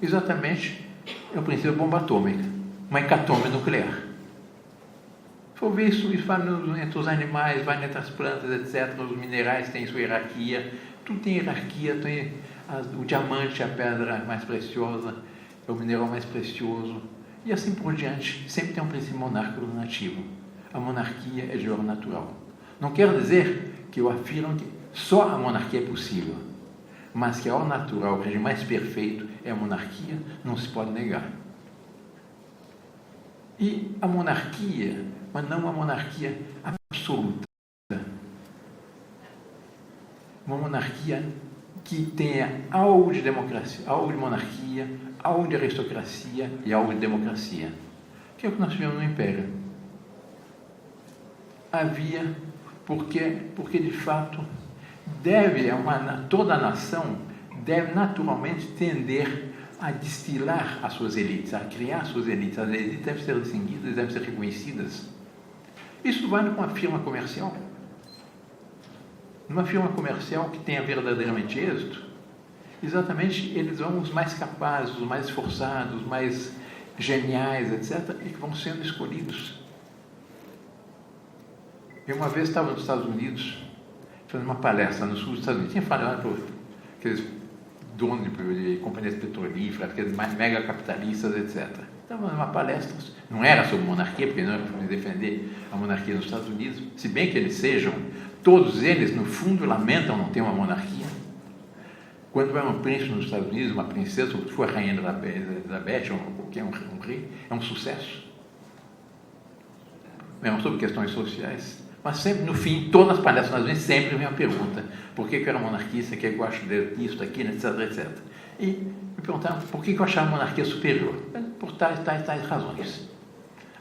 Exatamente é o princípio da bomba atômica, uma hecatombe nuclear. Se for ver isso vai entre os animais, vai entre as plantas, etc. Os minerais têm sua hierarquia, tudo tem hierarquia, tem o diamante, a pedra mais preciosa, é o mineral mais precioso, e assim por diante. Sempre tem um princípio monárquico nativo. A monarquia é de ordem natural. Não quero dizer que eu afirmo que só a monarquia é possível, mas que a ordem natural, o regime mais perfeito, é a monarquia, não se pode negar. E a monarquia, mas não uma monarquia absoluta. Uma monarquia que tenha algo de democracia, algo de monarquia, algo de aristocracia e algo de democracia. Que é o que nós tivemos no Império. Havia, porque de fato toda a nação deve naturalmente tender a destilar as suas elites, a criar as suas elites. As elites devem ser distinguidas, devem ser reconhecidas. Isso vale com uma firma comercial. Numa firma comercial que tenha verdadeiramente êxito, exatamente eles vão os mais capazes, os mais esforçados, os mais geniais, etc., e que vão sendo escolhidos. Eu uma vez estava nos Estados Unidos, fazendo uma palestra no sul dos Estados Unidos, tinha falado para aqueles donos de companhias petrolíferas, aqueles mega capitalistas, etc. Estava numa palestra, não era sobre monarquia, porque não era para defender a monarquia nos Estados Unidos, se bem que eles sejam, todos eles, no fundo, lamentam não ter uma monarquia. Quando vai um príncipe nos Estados Unidos, uma princesa, ou se for a rainha Elizabeth, ou qualquer um rei, é um sucesso. Não sobre questões sociais. Mas sempre, no fim, todas as palestras, nós sempre vem a pergunta: por que eu era monarquista, que eu gosto disso, daquilo, etc, etc. E me perguntaram por que eu achava a monarquia superior. Por tais razões.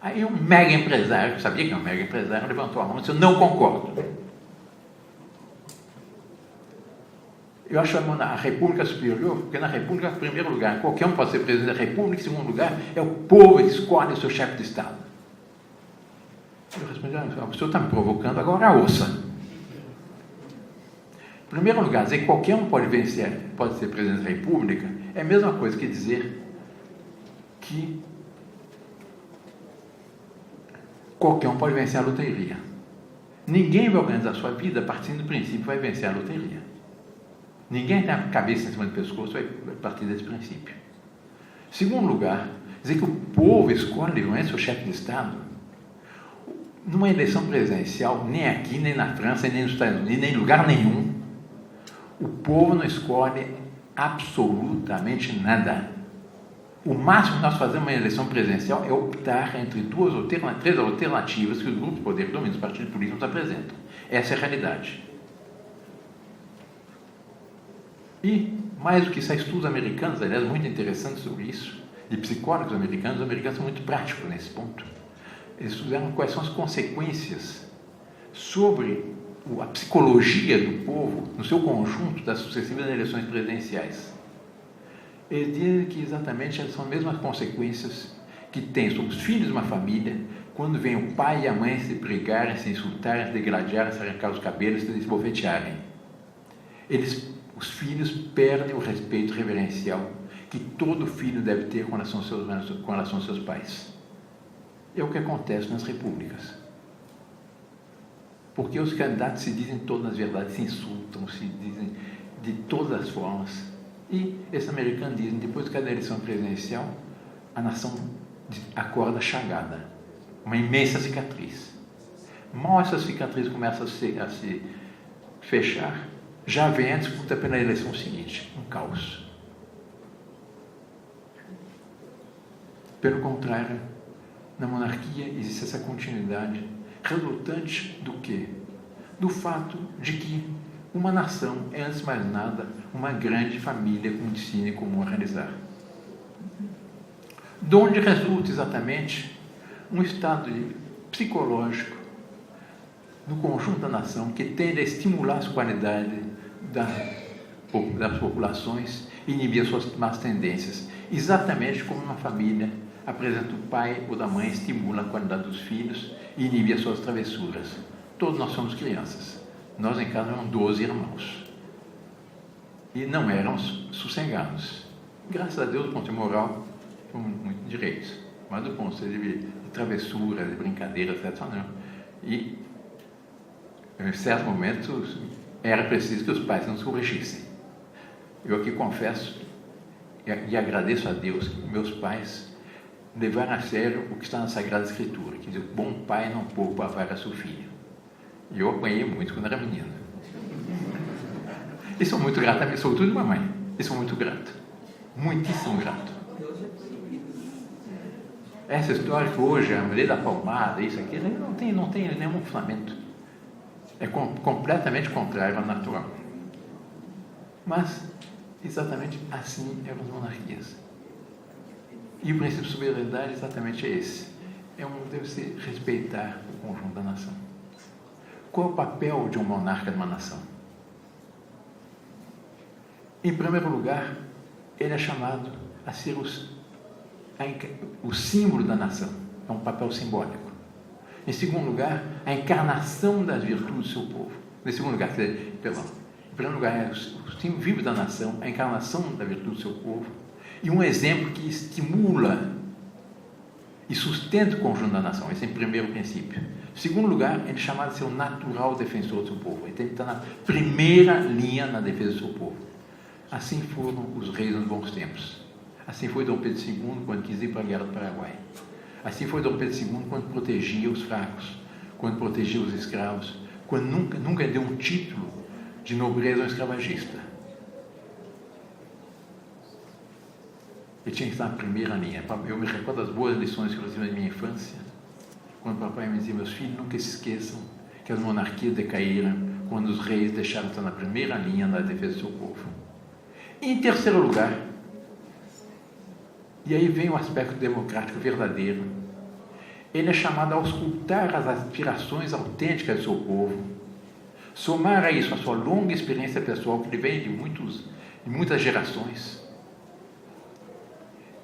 Aí um mega empresário, que sabia que era um mega empresário, levantou a mão e disse: eu não concordo. Eu acho a república superior, porque na república, em primeiro lugar, qualquer um pode ser presidente da república, em segundo lugar, é o povo que escolhe o seu chefe de Estado. Eu respondi: o senhor está me provocando, agora ouça. Em primeiro lugar, dizer que qualquer um pode ser presidente da república, é a mesma coisa que dizer que qualquer um pode vencer a loteria. Ninguém vai organizar a sua vida partindo do princípio que vai vencer a loteria. Ninguém tem a cabeça em cima do pescoço vai partir desse princípio. Segundo lugar, dizer que o povo escolhe o seu chefe de Estado. Numa eleição presidencial, nem aqui, nem na França, nem nos Estados Unidos, nem em lugar nenhum, o povo não escolhe absolutamente nada. O máximo que nós fazemos numa eleição presidencial é optar entre três alternativas que os grupos de poder que dominam os partidos políticos nos apresentam. Essa é a realidade. E, mais do que isso, há estudos americanos, aliás, muito interessantes sobre isso, de psicólogos americanos. Os americanos são muito práticos nesse ponto. Eles estudaram quais são as consequências sobre a psicologia do povo, no seu conjunto, das sucessivas eleições presidenciais. Eles dizem que exatamente são as mesmas consequências que tem sobre os filhos de uma família, quando vem o pai e a mãe se brigarem, se insultarem, se degladiarem, se arrancar os cabelos, se esbofetearem. Os filhos perdem o respeito reverencial que todo filho deve ter com relação aos seus pais. É o que acontece nas repúblicas. Porque os candidatos se dizem todas as verdades, se insultam, se dizem de todas as formas. E esses americanos dizem, depois de cada eleição presidencial, a nação acorda chagada. Uma imensa cicatriz. Mal essa cicatriz começa a se fechar, já vem a disputa pela eleição seguinte, um caos. Pelo contrário, na monarquia existe essa continuidade resultante do quê? Do fato de que uma nação é, antes de mais nada, uma grande família com um destino comum a realizar. De onde resulta exatamente um estado psicológico no conjunto da nação que tende a estimular as qualidades das populações e inibir as suas más tendências, exatamente como uma família apresenta o pai ou da mãe, estimula a qualidade dos filhos e inibe as suas travessuras. Todos nós somos crianças. Nós em casa éramos 12 irmãos. E não éramos sossegados. Graças a Deus, do ponto de moral, fomos muito direitos. Mas do ponto de travessura, de brincadeira, etc. não. E, em certos momentos, era preciso que os pais nos corrigissem. Eu aqui confesso e agradeço a Deus que meus pais levaram a sério o que está na Sagrada Escritura, que diz: bom pai não poupa a vara seu filho. E eu apanhei muito quando era menino. E sou muito grato a mim, sobretudo de mamãe. E sou muito grato. Muitíssimo grato. Essa história que hoje a mulher da palmada, isso aqui, não tem nenhum fundamento. É completamente contrário ao natural. Mas, exatamente assim eram as monarquias. E o princípio de soberanidade exatamente é esse. Deve-se respeitar o conjunto da nação. Qual é o papel de um monarca de uma nação? Em primeiro lugar, ele é chamado a ser o símbolo da nação. É um papel simbólico. Em segundo lugar, a encarnação das virtudes do seu povo. Em segundo lugar, em primeiro lugar, é o símbolo vivo da nação, a encarnação da virtude do seu povo, e um exemplo que estimula e sustenta o conjunto da nação. Esse é o primeiro princípio. Em segundo lugar, ele é chamado de ser o natural defensor do seu povo. Ele tem que estar na primeira linha na defesa do seu povo. Assim foram os reis nos bons tempos. Assim foi Dom Pedro II quando quis ir para a Guerra do Paraguai. Assim foi Dom Pedro II quando protegia os fracos, quando protegia os escravos, quando nunca deu um título de nobreza ao escravagista. Ele tinha que estar na primeira linha. Eu me recordo das boas lições que eu recebi na minha infância, quando o papai me dizia: meus filhos, nunca se esqueçam que as monarquias decaíram quando os reis deixaram de estar na primeira linha na defesa do seu povo. E, em terceiro lugar, e aí vem o aspecto democrático verdadeiro, ele é chamado a auscultar as aspirações autênticas do seu povo, somar a isso a sua longa experiência pessoal, que ele vem de muitas gerações,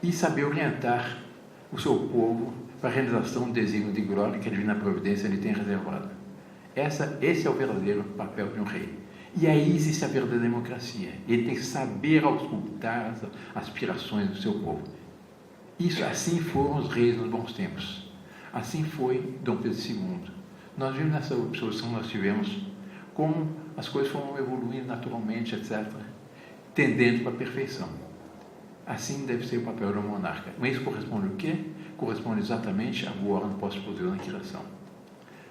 e saber orientar o seu povo para a realização do desígnio de glória que a divina providência lhe tem reservado. Esse é o verdadeiro papel de um rei. E aí existe a verdadeira democracia. Ele tem que saber auscultar as aspirações do seu povo. Isso, assim foram os reis nos bons tempos. Assim foi Dom Pedro II. Nós vimos nessa observação que nós tivemos como as coisas foram evoluindo naturalmente, etc., tendendo para a perfeição. Assim deve ser o papel do monarca. Mas isso corresponde ao quê? Corresponde exatamente à boa ordem pós-poder na criação.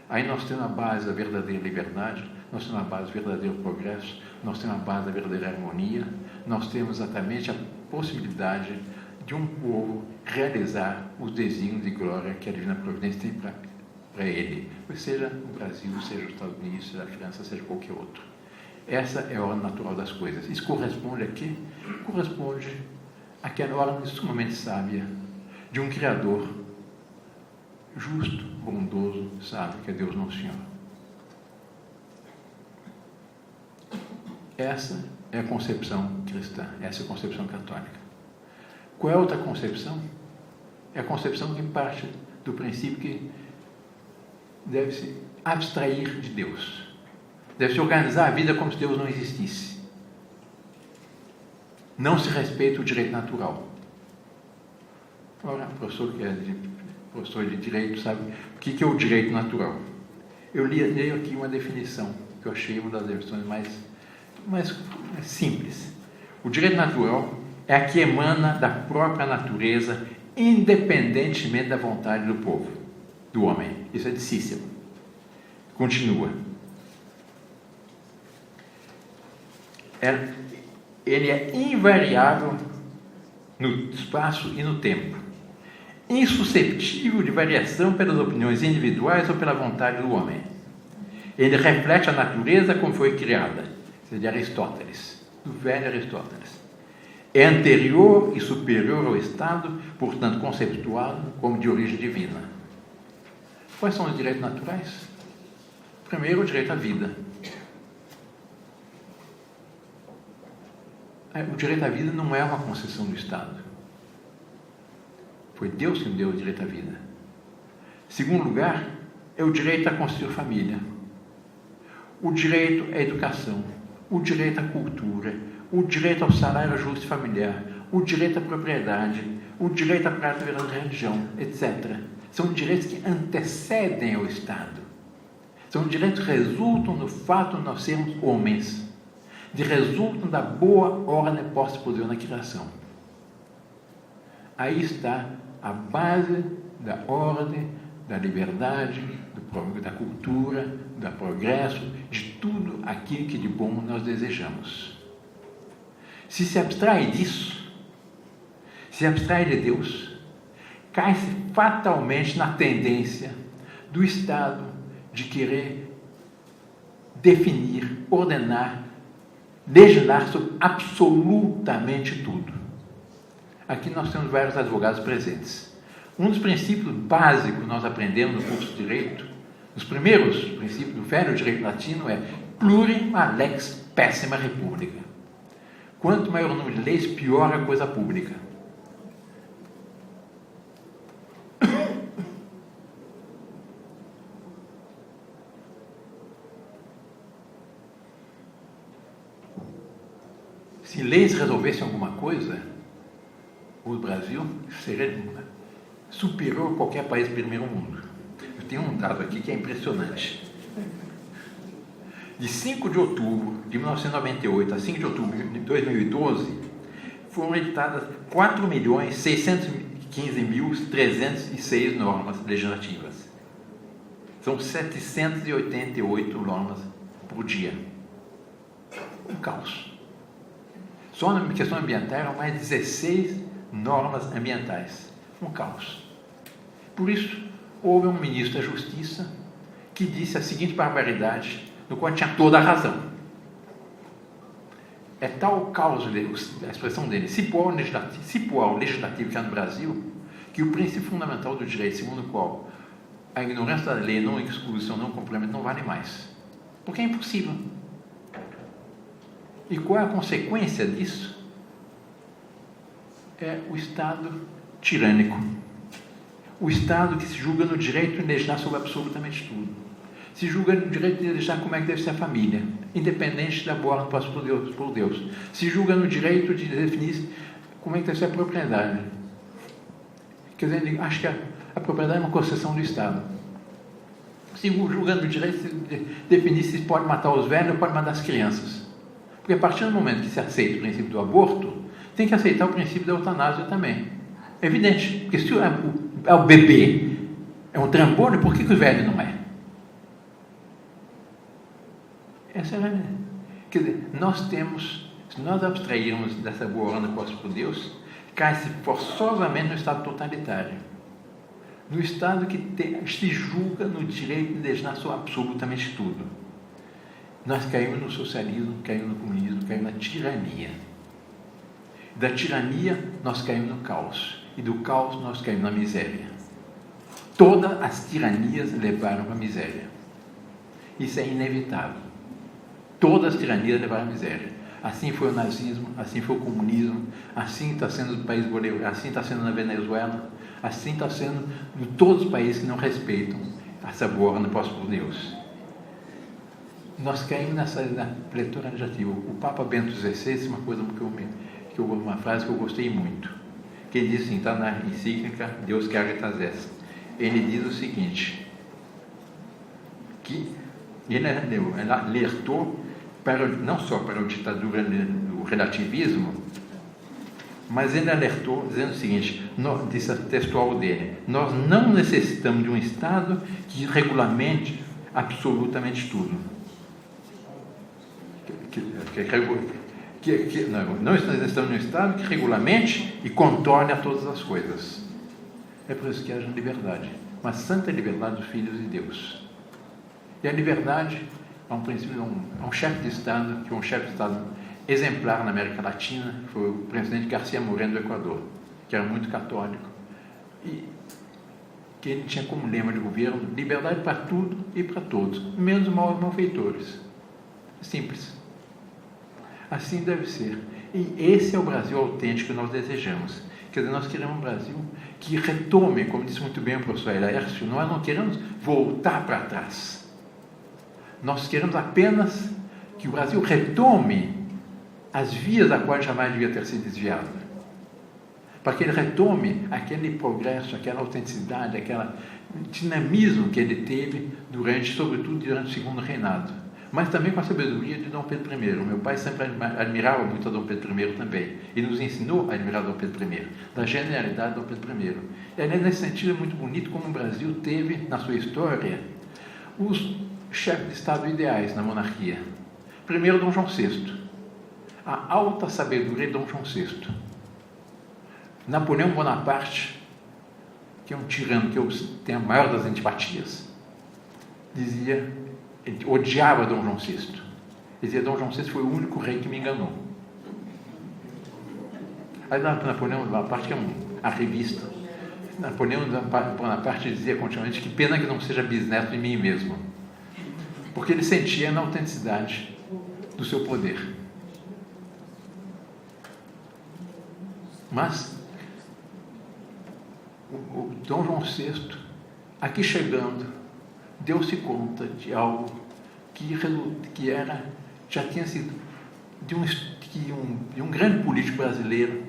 Aí nós temos a base da verdadeira liberdade, nós temos a base do verdadeiro progresso, nós temos a base da verdadeira harmonia, nós temos exatamente a possibilidade de um povo realizar os desígnios de glória que a divina providência tem para ele, seja no Brasil, seja nos Estados Unidos, seja na França, seja qualquer outro. Essa é a ordem natural das coisas. Isso corresponde a quê? Corresponde àquela ordem sumamente sábia de um Criador justo, bondoso, sábio, que é Deus Nosso Senhor. Essa é a concepção cristã, essa é a concepção católica. Qual é a outra concepção? É a concepção que parte do princípio que deve-se abstrair de Deus. Deve-se organizar a vida como se Deus não existisse. Não se respeita o direito natural. Ora, o professor de direito sabe o que é o direito natural. Eu leio aqui uma definição que eu achei uma das definições mais simples. O direito natural é a que emana da própria natureza, independentemente da vontade do povo, do homem. Isso é de Cícero. Continua. Ele é invariável no espaço e no tempo, insuscetível de variação pelas opiniões individuais ou pela vontade do homem. Ele reflete a natureza como foi criada. Isso é de Aristóteles, do velho Aristóteles. É anterior e superior ao Estado, portanto conceptuado como de origem divina. Quais são os direitos naturais? Primeiro, o direito à vida. O direito à vida não é uma concessão do Estado. Foi Deus que me deu o direito à vida. Segundo lugar, é o direito a constituir família. o direito à educação, o direito à cultura, o direito ao salário justo familiar, o direito à propriedade, o direito à prática da religião, etc. São direitos que antecedem ao Estado. São direitos que resultam do fato de nós sermos homens, resultam da boa ordem posta por Deus na criação. Aí está a base da ordem, da liberdade, da cultura, do progresso, de tudo aquilo que de bom nós desejamos. Se abstrai disso, se abstrai de Deus, cai-se fatalmente na tendência do Estado de querer definir, ordenar, legislar sobre absolutamente tudo. Aqui nós temos vários advogados presentes. Um dos princípios básicos que nós aprendemos no curso de Direito, os primeiros princípios do velho direito latino é plurima lex pessima república. Quanto maior o número de leis, pior a coisa pública. Se leis resolvessem alguma coisa, o Brasil seria superior a qualquer país do primeiro mundo. Eu tenho um dado aqui que é impressionante. De 5 de outubro de 1998 a 5 de outubro de 2012, foram editadas 4.615.306 normas legislativas. São 788 normas por dia. Um caos. Só na questão ambiental eram mais 16 normas ambientais. Um caos. Por isso, houve um ministro da Justiça que disse a seguinte barbaridade, no qual tinha toda a razão. É tal o caos, a expressão dele, se pôr ao legislativo que há no Brasil, que o princípio fundamental do direito, segundo o qual a ignorância da lei, não exclusão, não complemento, não vale mais. Porque é impossível. E qual é a consequência disso? É o Estado tirânico. O Estado que se julga no direito de legislar sobre absolutamente tudo. Se julga no direito de legislar como é que deve ser a família, independente da boa ordem posta por Deus. Se julga no direito de definir como é que deve ser a propriedade. Quer dizer, acho que a propriedade é uma concessão do Estado. Se julga no direito de definir se pode matar os velhos ou pode matar as crianças. Porque a partir do momento que se aceita o princípio do aborto, tem que aceitar o princípio da eutanásia também. É evidente, porque se o bebê é um trambolho, por que o velho não é? Essa é a realidade. Quer dizer, nós temos, se nós abstrairmos dessa boa ordem posta por Deus, cai-se forçosamente no Estado totalitário. No Estado que se julga no direito de legislar sobre absolutamente tudo. Nós caímos no socialismo, caímos no comunismo, caímos na tirania. Da tirania, nós caímos no caos. E do caos, nós caímos na miséria. Todas as tiranias levaram à miséria. Isso é inevitável. Todas as tiranias levaram à miséria. Assim foi o nazismo, assim foi o comunismo, assim está sendo no país bolivariano, assim está sendo na Venezuela, assim está sendo em todos os países que não respeitam essa boa ordem posta por Deus. Nós caímos nessa leitura negativa. O Papa Bento XVI disse uma frase que eu gostei muito, que ele diz assim, está na encíclica Deus Caritas Est. Ele diz o seguinte, que ele alertou não só para a ditadura do relativismo, mas ele alertou dizendo o seguinte, disse a textual dele, nós não necessitamos de um Estado que regulamente absolutamente tudo. Não necessitamos de um Estado que regulamente e controle a todas as coisas. É por isso que haja liberdade, uma santa liberdade dos filhos de Deus. E a liberdade é um princípio, um chefe de Estado, que é um chefe de Estado exemplar na América Latina, que foi o presidente Garcia Moreno do Equador, que era muito católico, e que ele tinha como lema de governo liberdade para tudo e para todos, menos malfeitores. Simples. Assim deve ser. E esse é o Brasil autêntico que nós desejamos. Quer dizer, nós queremos um Brasil que retome, como disse muito bem o professor Laércio, nós não queremos voltar para trás. Nós queremos apenas que o Brasil retome as vias da qual jamais devia ter sido desviado. Para que ele retome aquele progresso, aquela autenticidade, aquele dinamismo que ele teve sobretudo durante o segundo reinado. Mas também com a sabedoria de Dom Pedro I. Meu pai sempre admirava muito a Dom Pedro I também. E nos ensinou a admirar Dom Pedro I, da genialidade de Dom Pedro I. E aliás, nesse sentido, é muito bonito como o Brasil teve, na sua história, os chefes de Estado ideais na monarquia. Primeiro, Dom João VI. A alta sabedoria de Dom João VI. Napoleão Bonaparte, que é um tirano que eu tenho a maior das antipatias, ele odiava Dom João VI. Dizia: Dom João VI foi o único rei que me enganou. Aí Napoleão Bonaparte, que é a revista, Napoleão Bonaparte dizia continuamente que pena que não seja bisneto de mim mesmo, porque ele sentia na autenticidade do seu poder. Mas o Dom João VI, aqui chegando, deu-se conta de algo que já tinha sido de um grande político brasileiro,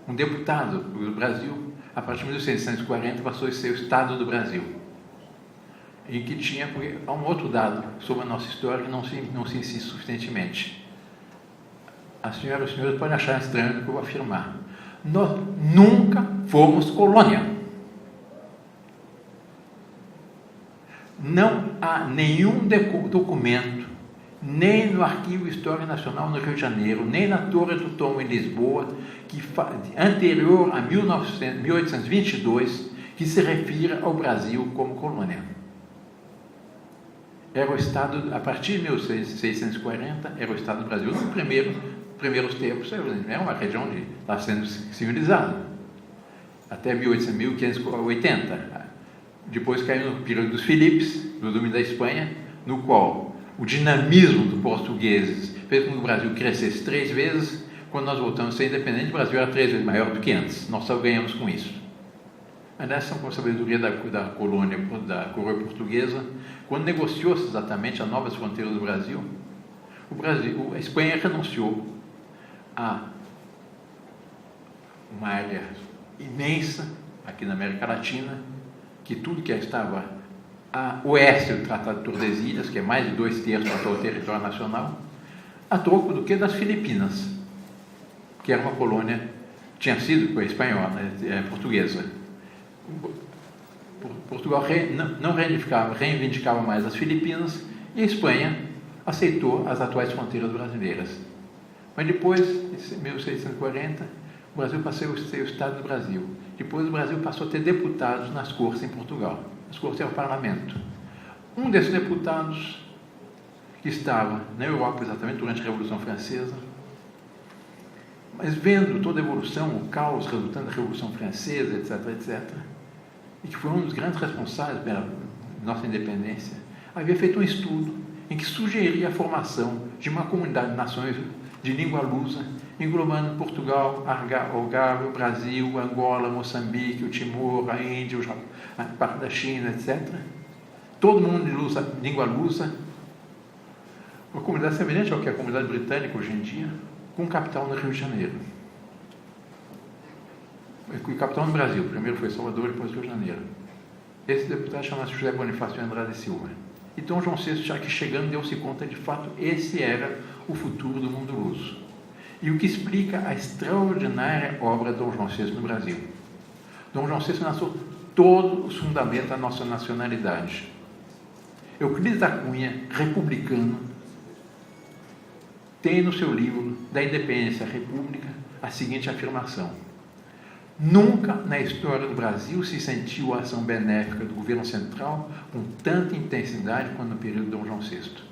um deputado do Brasil, a partir de 1640 passou a ser o Estado do Brasil. E que tinha, porque há um outro dado sobre a nossa história que não se insiste suficientemente. A senhora e os senhores podem achar estranho o que eu vou afirmar. Nós nunca fomos colônia. Não há nenhum documento, nem no Arquivo Histórico Nacional no Rio de Janeiro, nem na Torre do Tom em Lisboa, anterior a 1822, que se refira ao Brasil como colônia. Era o Estado, a partir de 1640, era o Estado do Brasil. Nos primeiros tempos, era uma região que estava sendo civilizada. Até 1580. Depois caiu no período dos Filipes, do domínio da Espanha, no qual o dinamismo dos portugueses fez com que o Brasil crescesse 3 vezes. Quando nós voltamos a ser independentes, o Brasil era 3 vezes maior do que antes. Nós só ganhamos com isso. Aliás, com a sabedoria da colônia, da coroa portuguesa, quando negociou-se exatamente as novas fronteiras do Brasil, a Espanha renunciou a uma área imensa aqui na América Latina, que tudo que estava a oeste do Tratado de Tordesilhas, que é mais de 2/3 do atual território nacional, a troco do que das Filipinas, que era uma colônia, tinha sido espanhola, portuguesa. Portugal não reivindicava mais as Filipinas e a Espanha aceitou as atuais fronteiras brasileiras. Mas depois, em 1640, o Brasil passou a ser o Estado do Brasil. Depois o Brasil passou a ter deputados nas cortes em Portugal. As cortes eram o parlamento. Um desses deputados, que estava na Europa exatamente durante a Revolução Francesa, mas vendo toda a evolução, o caos resultante da Revolução Francesa, etc., e que foi um dos grandes responsáveis pela nossa independência, havia feito um estudo em que sugeria a formação de uma comunidade de nações de língua lusa, englobando Portugal, Algarve, o Brasil, Angola, Moçambique, o Timor, a Índia, a parte da China, etc. Todo mundo de língua lusa, uma comunidade semelhante ao que é a comunidade britânica hoje em dia, com capital no Rio de Janeiro. O capital no Brasil, primeiro foi Salvador, depois Rio de Janeiro. Esse deputado chama-se José Bonifácio Andrade Silva. Então João VI, já que chegando, deu-se conta de fato esse era o futuro do mundo luso. E o que explica a extraordinária obra de Dom João VI no Brasil. Dom João VI lançou todos os fundamentos da nossa nacionalidade. Euclides da Cunha, republicano, tem no seu livro Da Independência à República a seguinte afirmação: nunca na história do Brasil se sentiu a ação benéfica do governo central com tanta intensidade quanto no período de Dom João VI.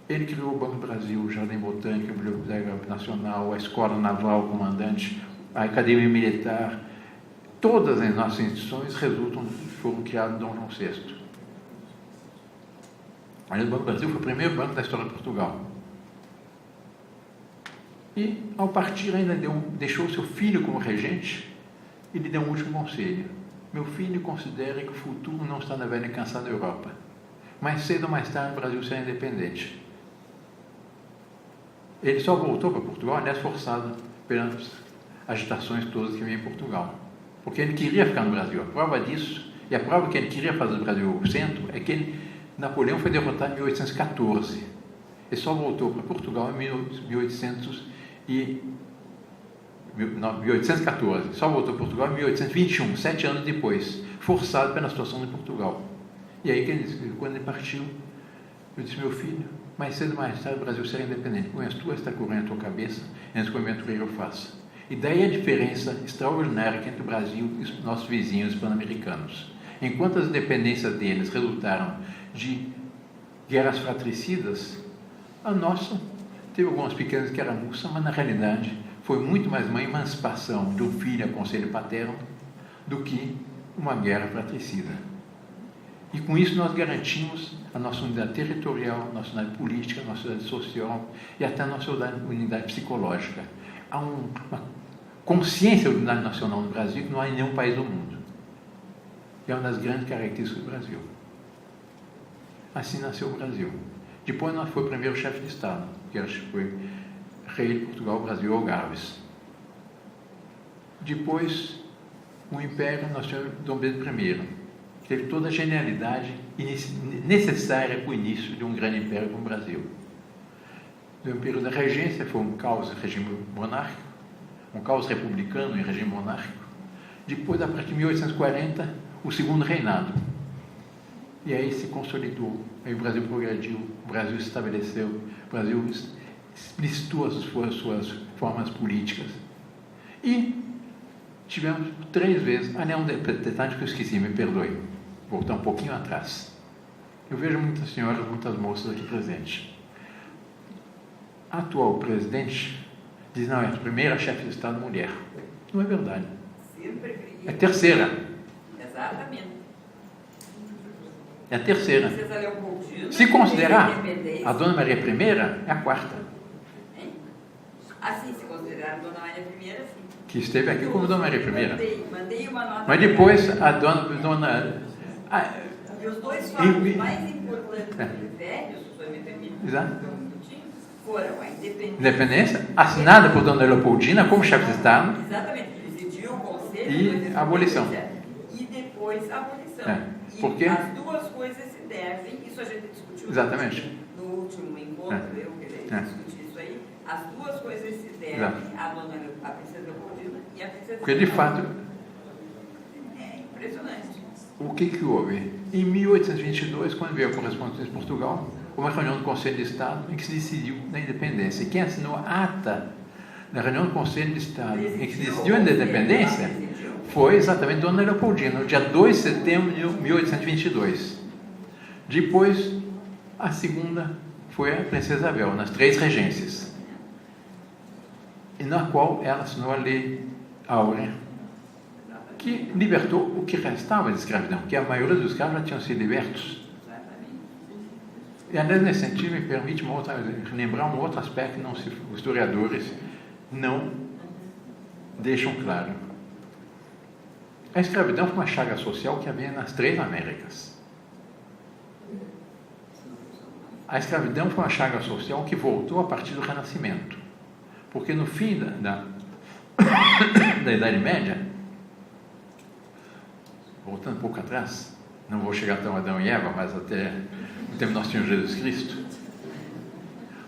Ele criou o Banco do Brasil, o Jardim Botânico, a Biblioteca Nacional, a Escola Naval Comandante, a Academia Militar. Todas as nossas instituições foram criadas em Dom João VI. O Banco do Brasil foi o primeiro banco da história de Portugal. E, ao partir, ainda deixou seu filho como regente e lhe deu um último conselho: meu filho, considere que o futuro não está na velha e cansada Europa. mais cedo ou mais tarde o Brasil será independente. Ele só voltou para Portugal, aliás, forçado pelas agitações todas que vinham em Portugal. Porque ele queria ficar no Brasil. A prova disso, e a prova que ele queria fazer do Brasil o centro, é que Napoleão foi derrotado em 1814. Ele só voltou para Portugal em 1814. Só voltou para Portugal em 1821, 7 anos depois, forçado pela situação de Portugal. E aí, quando ele partiu, eu disse: meu filho, mais cedo ou mais tarde o Brasil será independente. Põe as tuas está correndo a tua cabeça, antes que o aventureiro faça. E daí a diferença extraordinária entre o Brasil e os nossos vizinhos pan-americanos. Enquanto as independências deles resultaram de guerras fratricidas, a nossa teve algumas pequenas escaramuças, mas na realidade foi muito mais uma emancipação de um filho a conselho paterno do que uma guerra fratricida. E com isso nós garantimos a nossa unidade territorial, a nossa unidade política, a nossa unidade social e até a nossa unidade psicológica. Há uma consciência da unidade nacional no Brasil que não há em nenhum país do mundo. E é uma das grandes características do Brasil. Assim nasceu o Brasil. Depois nós foi o primeiro chefe de Estado, que foi rei de Portugal, Brasil, Algarves. Depois, o Império, nós tivemos Dom Pedro I, que teve toda a genialidade necessária para o início de um grande império como o Brasil. O Império da Regência foi um caos em regime monárquico, um caos republicano em regime monárquico. Depois, a partir de 1840, o segundo reinado. E aí se consolidou, aí o Brasil progrediu, o Brasil se estabeleceu, o Brasil explicitou as suas formas políticas. E tivemos 3 vezes, um detalhe que eu esqueci, me perdoe, vou voltar um pouquinho atrás. Eu vejo muitas senhoras, muitas moças aqui presentes. A atual presidente diz: não, é a primeira chefe de Estado mulher. Não é verdade. É a terceira. Exatamente. É a terceira. Se considerar a Dona Maria I, é a quarta. Assim, se considerar a Dona Maria I, sim. Que esteve aqui como Dona Maria I. Mandei uma nota. Mas depois a Dona e os dois fatos mais importantes do Império, se o senhor me permite, foram a independência, assinada por Dona Leopoldina como chefe de Estado. Exatamente, presidiu o Conselho. E a abolição. E depois a abolição. Porque as duas coisas se devem, isso a gente discutiu exatamente no último encontro, eu queria discutir isso aí, as duas coisas se devem a princesa Leopoldina e a princesa... Porque de fato... É impressionante. O que houve? Em 1822, quando veio a correspondência de Portugal, uma reunião do Conselho de Estado em que se decidiu na independência. E quem assinou a ata da reunião do Conselho de Estado em que se decidiu a independência foi exatamente Dona Leopoldina, no dia 2 de setembro de 1822. Depois, a segunda foi a Princesa Isabel, nas 3 regências, e na qual ela assinou a Lei Áurea, que libertou o que restava de escravidão, porque a maioria dos escravos já tinham sido libertos. E, aliás, nesse sentido, me permite lembrar um outro aspecto que os historiadores não deixam claro. A escravidão foi uma chaga social que havia nas 3 Américas. A escravidão foi uma chaga social que voltou a partir do Renascimento. Porque no fim da Idade Média, voltando um pouco atrás, não vou chegar até Adão e Eva, mas até o tempo do nosso Senhor Jesus Cristo.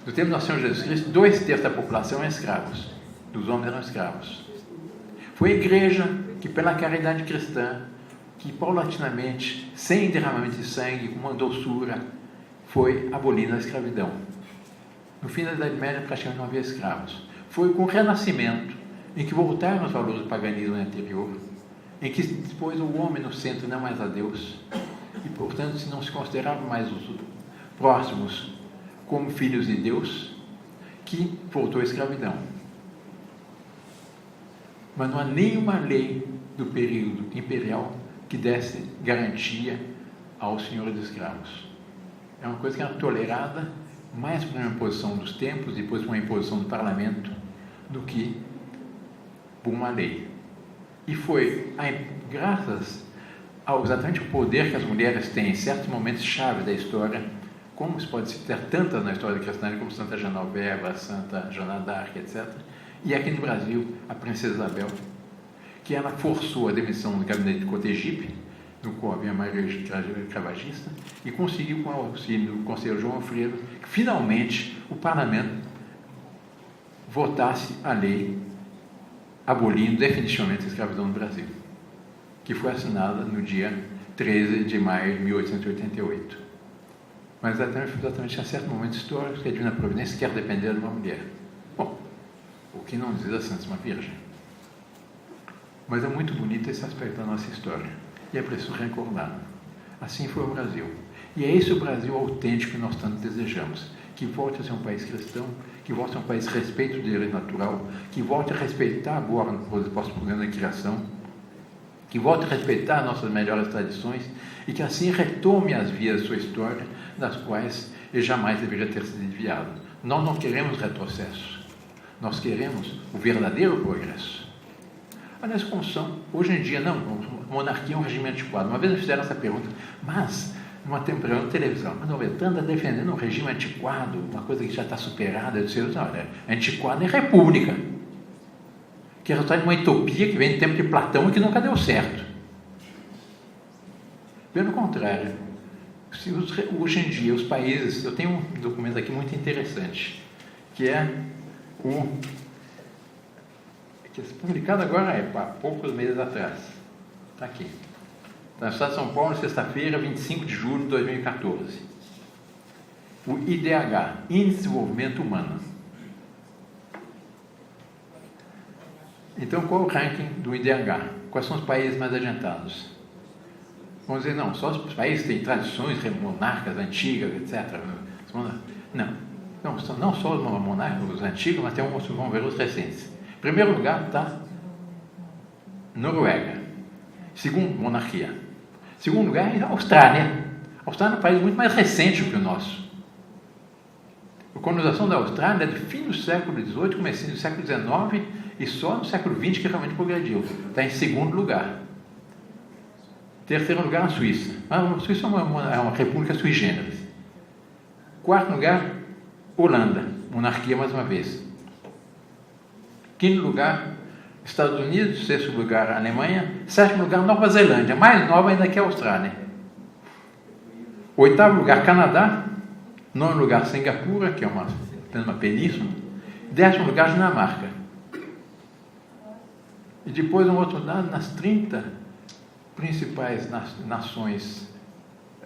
No tempo do nosso Senhor Jesus Cristo, 2/3 da população eram escravos, dos homens eram escravos. Foi a igreja que, pela caridade cristã, que paulatinamente, sem derramamento de sangue, com uma doçura, foi abolindo a escravidão. No fim da Idade Média, praticamente não havia escravos. Foi com o Renascimento, em que voltaram os valores do paganismo anterior, em que se pôs o homem no centro, não mais a Deus, e, portanto, se não se consideravam mais os próximos como filhos de Deus, que voltou a escravidão. Mas não há nenhuma lei do período imperial que desse garantia aos senhores dos escravos. É uma coisa que era tolerada mais por uma imposição dos tempos, depois por uma imposição do parlamento, do que por uma lei. E foi graças exatamente o poder que as mulheres têm em certos momentos-chave da história, como se pode citar tantas na história cristã, como Santa Genoveva, Santa Joana d'Arc, etc. E aqui no Brasil, a Princesa Isabel, que ela forçou a demissão do gabinete de Cotegipe, no qual havia Maria Cravagista, e conseguiu, com o auxílio do conselheiro João Alfredo, que finalmente o parlamento votasse a lei abolindo definitivamente a escravidão no Brasil, que foi assinada no dia 13 de maio de 1888. Mas exatamente a certo momento histórico que a Divina Providência quer depender de uma mulher. Bom, o que não diz a Santíssima Virgem. Mas é muito bonito esse aspecto da nossa história. E é preciso recordar. Assim foi o Brasil. E é esse o Brasil autêntico que nós tanto desejamos. Que volte a ser um país cristão, que volte a ser um país que respeite o direito natural, que volte a respeitar agora o pós-programa da criação, que volte a respeitar nossas melhores tradições e que assim retome as vias da sua história, das quais ele jamais deveria ter sido desviado. Nós não queremos retrocesso. Nós queremos o verdadeiro progresso. Aliás, como são, hoje em dia, não, monarquia é um regime antiquado. Uma vez me fizeram essa pergunta, mas, numa televisão, mas o Beltrano está defendendo um regime antiquado, uma coisa que já está superada. Eu disse, olha, antiquado é república, que é resultado de uma utopia que vem do tempo de Platão e que nunca deu certo. Pelo contrário, hoje em dia, os países, eu tenho um documento aqui muito interessante, que é que é publicado agora há poucos meses atrás. Está aqui. Está no Estado de São Paulo, sexta-feira, 25 de julho de 2014. O IDH, Índice de Desenvolvimento Humano. Então, qual é o ranking do IDH? Quais são os países mais adiantados? Vamos dizer, não, só os países que têm tradições monarcas antigas, etc. Não só os monarcas, os antigos, mas vamos ver os recentes. Em primeiro lugar está Noruega. Segundo, monarquia. Segundo lugar é a Austrália. A Austrália é um país muito mais recente que o nosso. A colonização da Austrália é do fim do século XVIII, começo do século XIX, e só no século XX que realmente progrediu. Está em segundo lugar. Terceiro lugar, a Suíça. A Suíça é uma república sui generis. Quarto lugar, Holanda. Monarquia mais uma vez. Quinto lugar, Estados Unidos. Sexto lugar, Alemanha. Sétimo lugar, Nova Zelândia, mais nova ainda que a Austrália. Oitavo lugar, Canadá. Nono lugar, Singapura, que é uma península. 10º lugar, Dinamarca. E depois, um outro dado, nas 30 principais nações,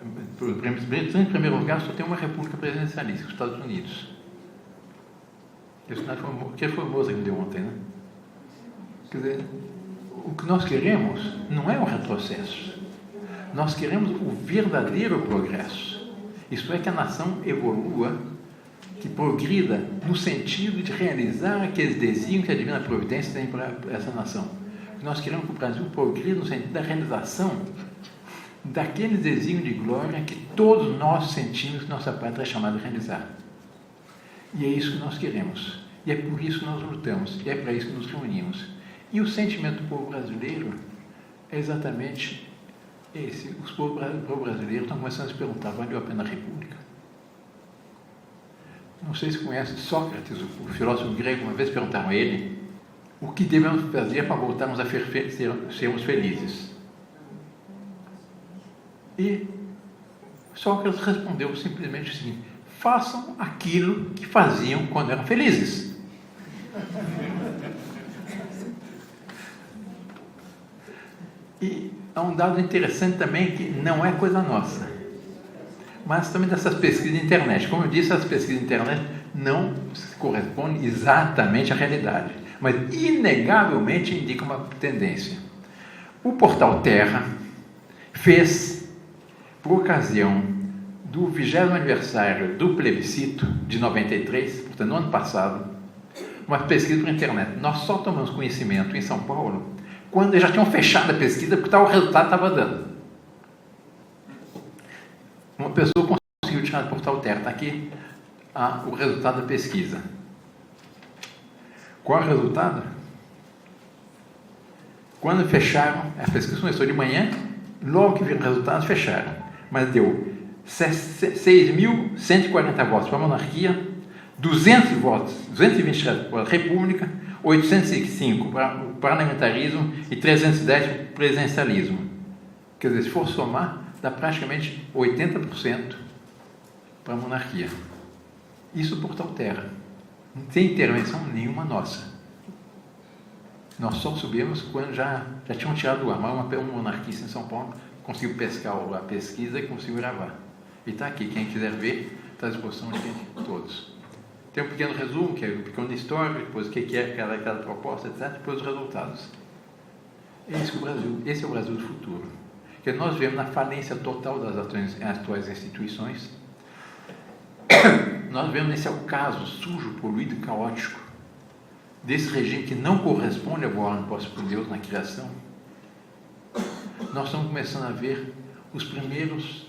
em primeiro lugar, só tem uma república presidencialista, os Estados Unidos. Que foi o Moza que me deu ontem, né? Quer dizer, o que nós queremos não é um retrocesso. Nós queremos o verdadeiro progresso. Isto é, que a nação evolua, que progrida no sentido de realizar aqueles desígnios que a Divina Providência tem para essa nação. Nós queremos que o Brasil progrida no sentido da realização daqueles desígnios de glória que todos nós sentimos que nossa pátria é chamada a realizar. E é isso que nós queremos. E é por isso que nós lutamos. E é para isso que nos reunimos. E o sentimento do povo brasileiro é exatamente esse. Os povos brasileiros estão começando a se perguntar: valeu a pena a República? Não sei se conhece Sócrates, o filósofo grego. Uma vez perguntaram a ele o que devemos fazer para voltarmos a sermos felizes. E Sócrates respondeu simplesmente assim: façam aquilo que faziam quando eram felizes. E há um dado interessante também, que não é coisa nossa, mas também dessas pesquisas de internet. Como eu disse, as pesquisas de internet não correspondem exatamente à realidade, mas inegavelmente indicam uma tendência. O portal Terra fez, por ocasião do 20º aniversário do plebiscito de 93, portanto no ano passado, uma pesquisa por internet. Nós só tomamos conhecimento em São Paulo quando eles já tinham fechado a pesquisa, porque tal resultado estava dando. Uma pessoa conseguiu tirar do portal Terra. Está aqui o resultado da pesquisa. Qual é o resultado? Quando fecharam, a pesquisa começou de manhã, Logo que viram resultados, fecharam. Mas deu 6.140 votos para a monarquia, 220 para a república, 805 para o parlamentarismo e 310 para o presidencialismo. Quer dizer, se for somar, dá praticamente 80% para a monarquia. Isso por tal terra. Não tem intervenção nenhuma nossa. Nós só subimos quando já tinham tirado do ar. Mas um monarquista em São Paulo conseguiu pescar a pesquisa e conseguiu gravar. E está aqui, quem quiser ver, está à disposição de todos. Tem um pequeno resumo, que é um pequeno histórico, depois o que é cada proposta, etc., depois os resultados. Esse é o Brasil do futuro. Que nós vemos na falência total das atuais instituições. Nós vemos nesse ocaso sujo, poluído e caótico desse regime que não corresponde à boa ordem posta por Deus na criação. Nós estamos começando a ver os primeiros,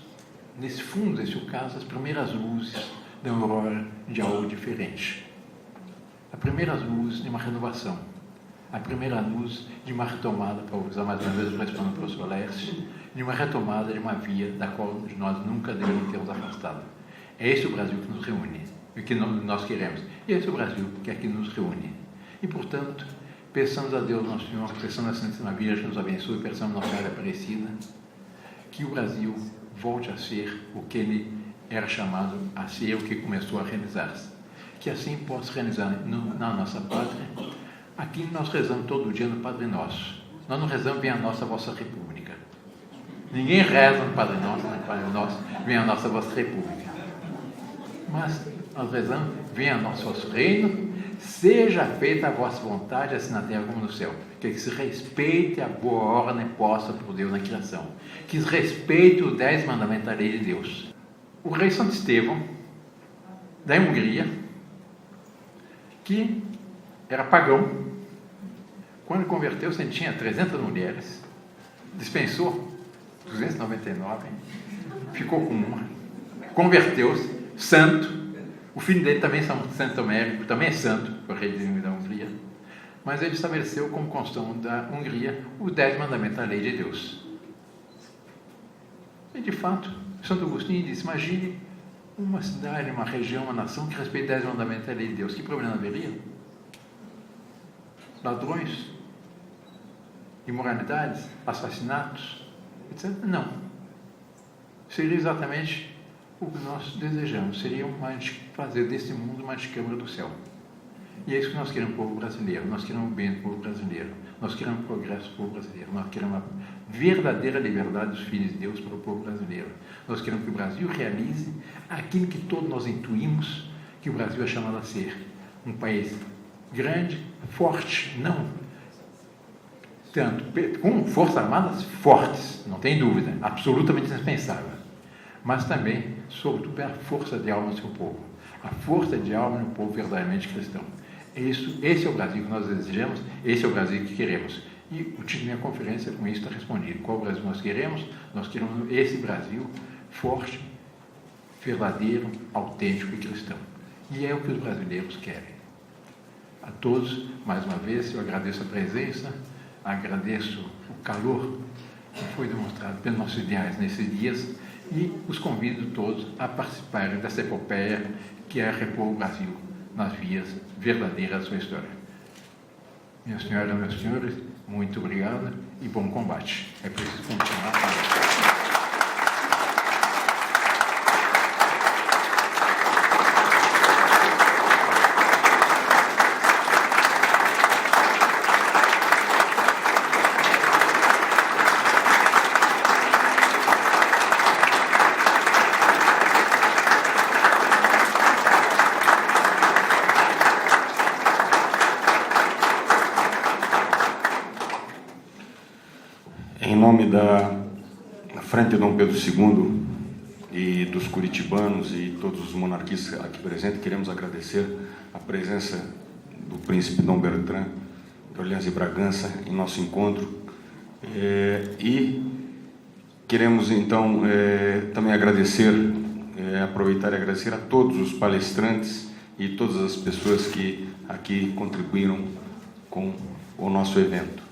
nesse fundo desse ocaso, as primeiras luzes da aurora de algo diferente. As primeiras luzes de uma renovação. A primeira luz de uma retomada, para usar mais uma vez o respondo do professor Laércio, de uma retomada de uma via da qual nós nunca deveríamos ter nos afastado. É esse o Brasil que nos reúne, o que nós queremos. E esse é o Brasil que aqui nos reúne. E, portanto, peçamos a Deus, nosso Senhor, peçamos a Santíssima Virgem que nos abençoe, peçamos a Nossa Senhora Aparecida, que o Brasil volte a ser o que ele era chamado a ser, o que começou a realizar-se. Que assim possa realizar na nossa pátria aquilo que nós rezamos todo dia no Padre Nosso. Nós não rezamos venha a nossa vossa república. Ninguém reza no Padre Nosso, venha a nossa vossa república. Mas nós rezamos, venha a nosso vosso reino, seja feita a vossa vontade, assim na terra como no céu. Que se respeite a boa ordem posta por Deus na criação. Que se respeite os 10 mandamentos da lei de Deus. O rei Santo Estevão, da Hungria, que era pagão, quando converteu-se, ele tinha 300 mulheres, dispensou 299, ficou com uma, converteu-se, santo. O filho dele também é Santo Américo, também é santo, o rei da Hungria. Mas ele estabeleceu como constituição da Hungria os 10 mandamentos da lei de Deus. E, de fato, Santo Agostinho disse, imagine uma cidade, uma região, uma nação que respeita 10 mandamentos da lei de Deus. Que problema haveria? Ladrões? Imoralidades? Assassinatos? Etc. Não. Seria exatamente o que nós desejamos, seria fazer desse mundo uma antecâmara do céu. E é isso que nós queremos para o povo brasileiro. Nós queremos o bem do povo brasileiro. Nós queremos o progresso do povo brasileiro. Nós queremos a verdadeira liberdade dos filhos de Deus para o povo brasileiro. Nós queremos que o Brasil realize aquilo que todos nós intuímos que o Brasil é chamado a ser. Um país grande, forte, não tanto, com forças armadas fortes, não tem dúvida, absolutamente indispensável. Mas também, sobretudo, pela força de alma do seu povo. A força de alma no povo verdadeiramente cristão. Esse é o Brasil que nós desejamos, esse é o Brasil que queremos. E o título da minha conferência, com isso, está respondido. Qual Brasil nós queremos? Nós queremos esse Brasil forte, verdadeiro, autêntico e cristão. E é o que os brasileiros querem. A todos, mais uma vez, eu agradeço a presença, agradeço o calor que foi demonstrado pelos nossos ideais nesses dias, e os convido todos a participarem dessa epopeia que é repor o Brasil nas vias verdadeiras da sua história. Minha senhora e meus senhores, muito obrigado e bom combate. É preciso continuar a Em nome da Frente Dom Pedro II e dos curitibanos e todos os monarquistas aqui presentes, queremos agradecer a presença do príncipe Dom Bertrand de Orleans e Bragança em nosso encontro e queremos então também agradecer, aproveitar e agradecer a todos os palestrantes e todas as pessoas que aqui contribuíram com o nosso evento.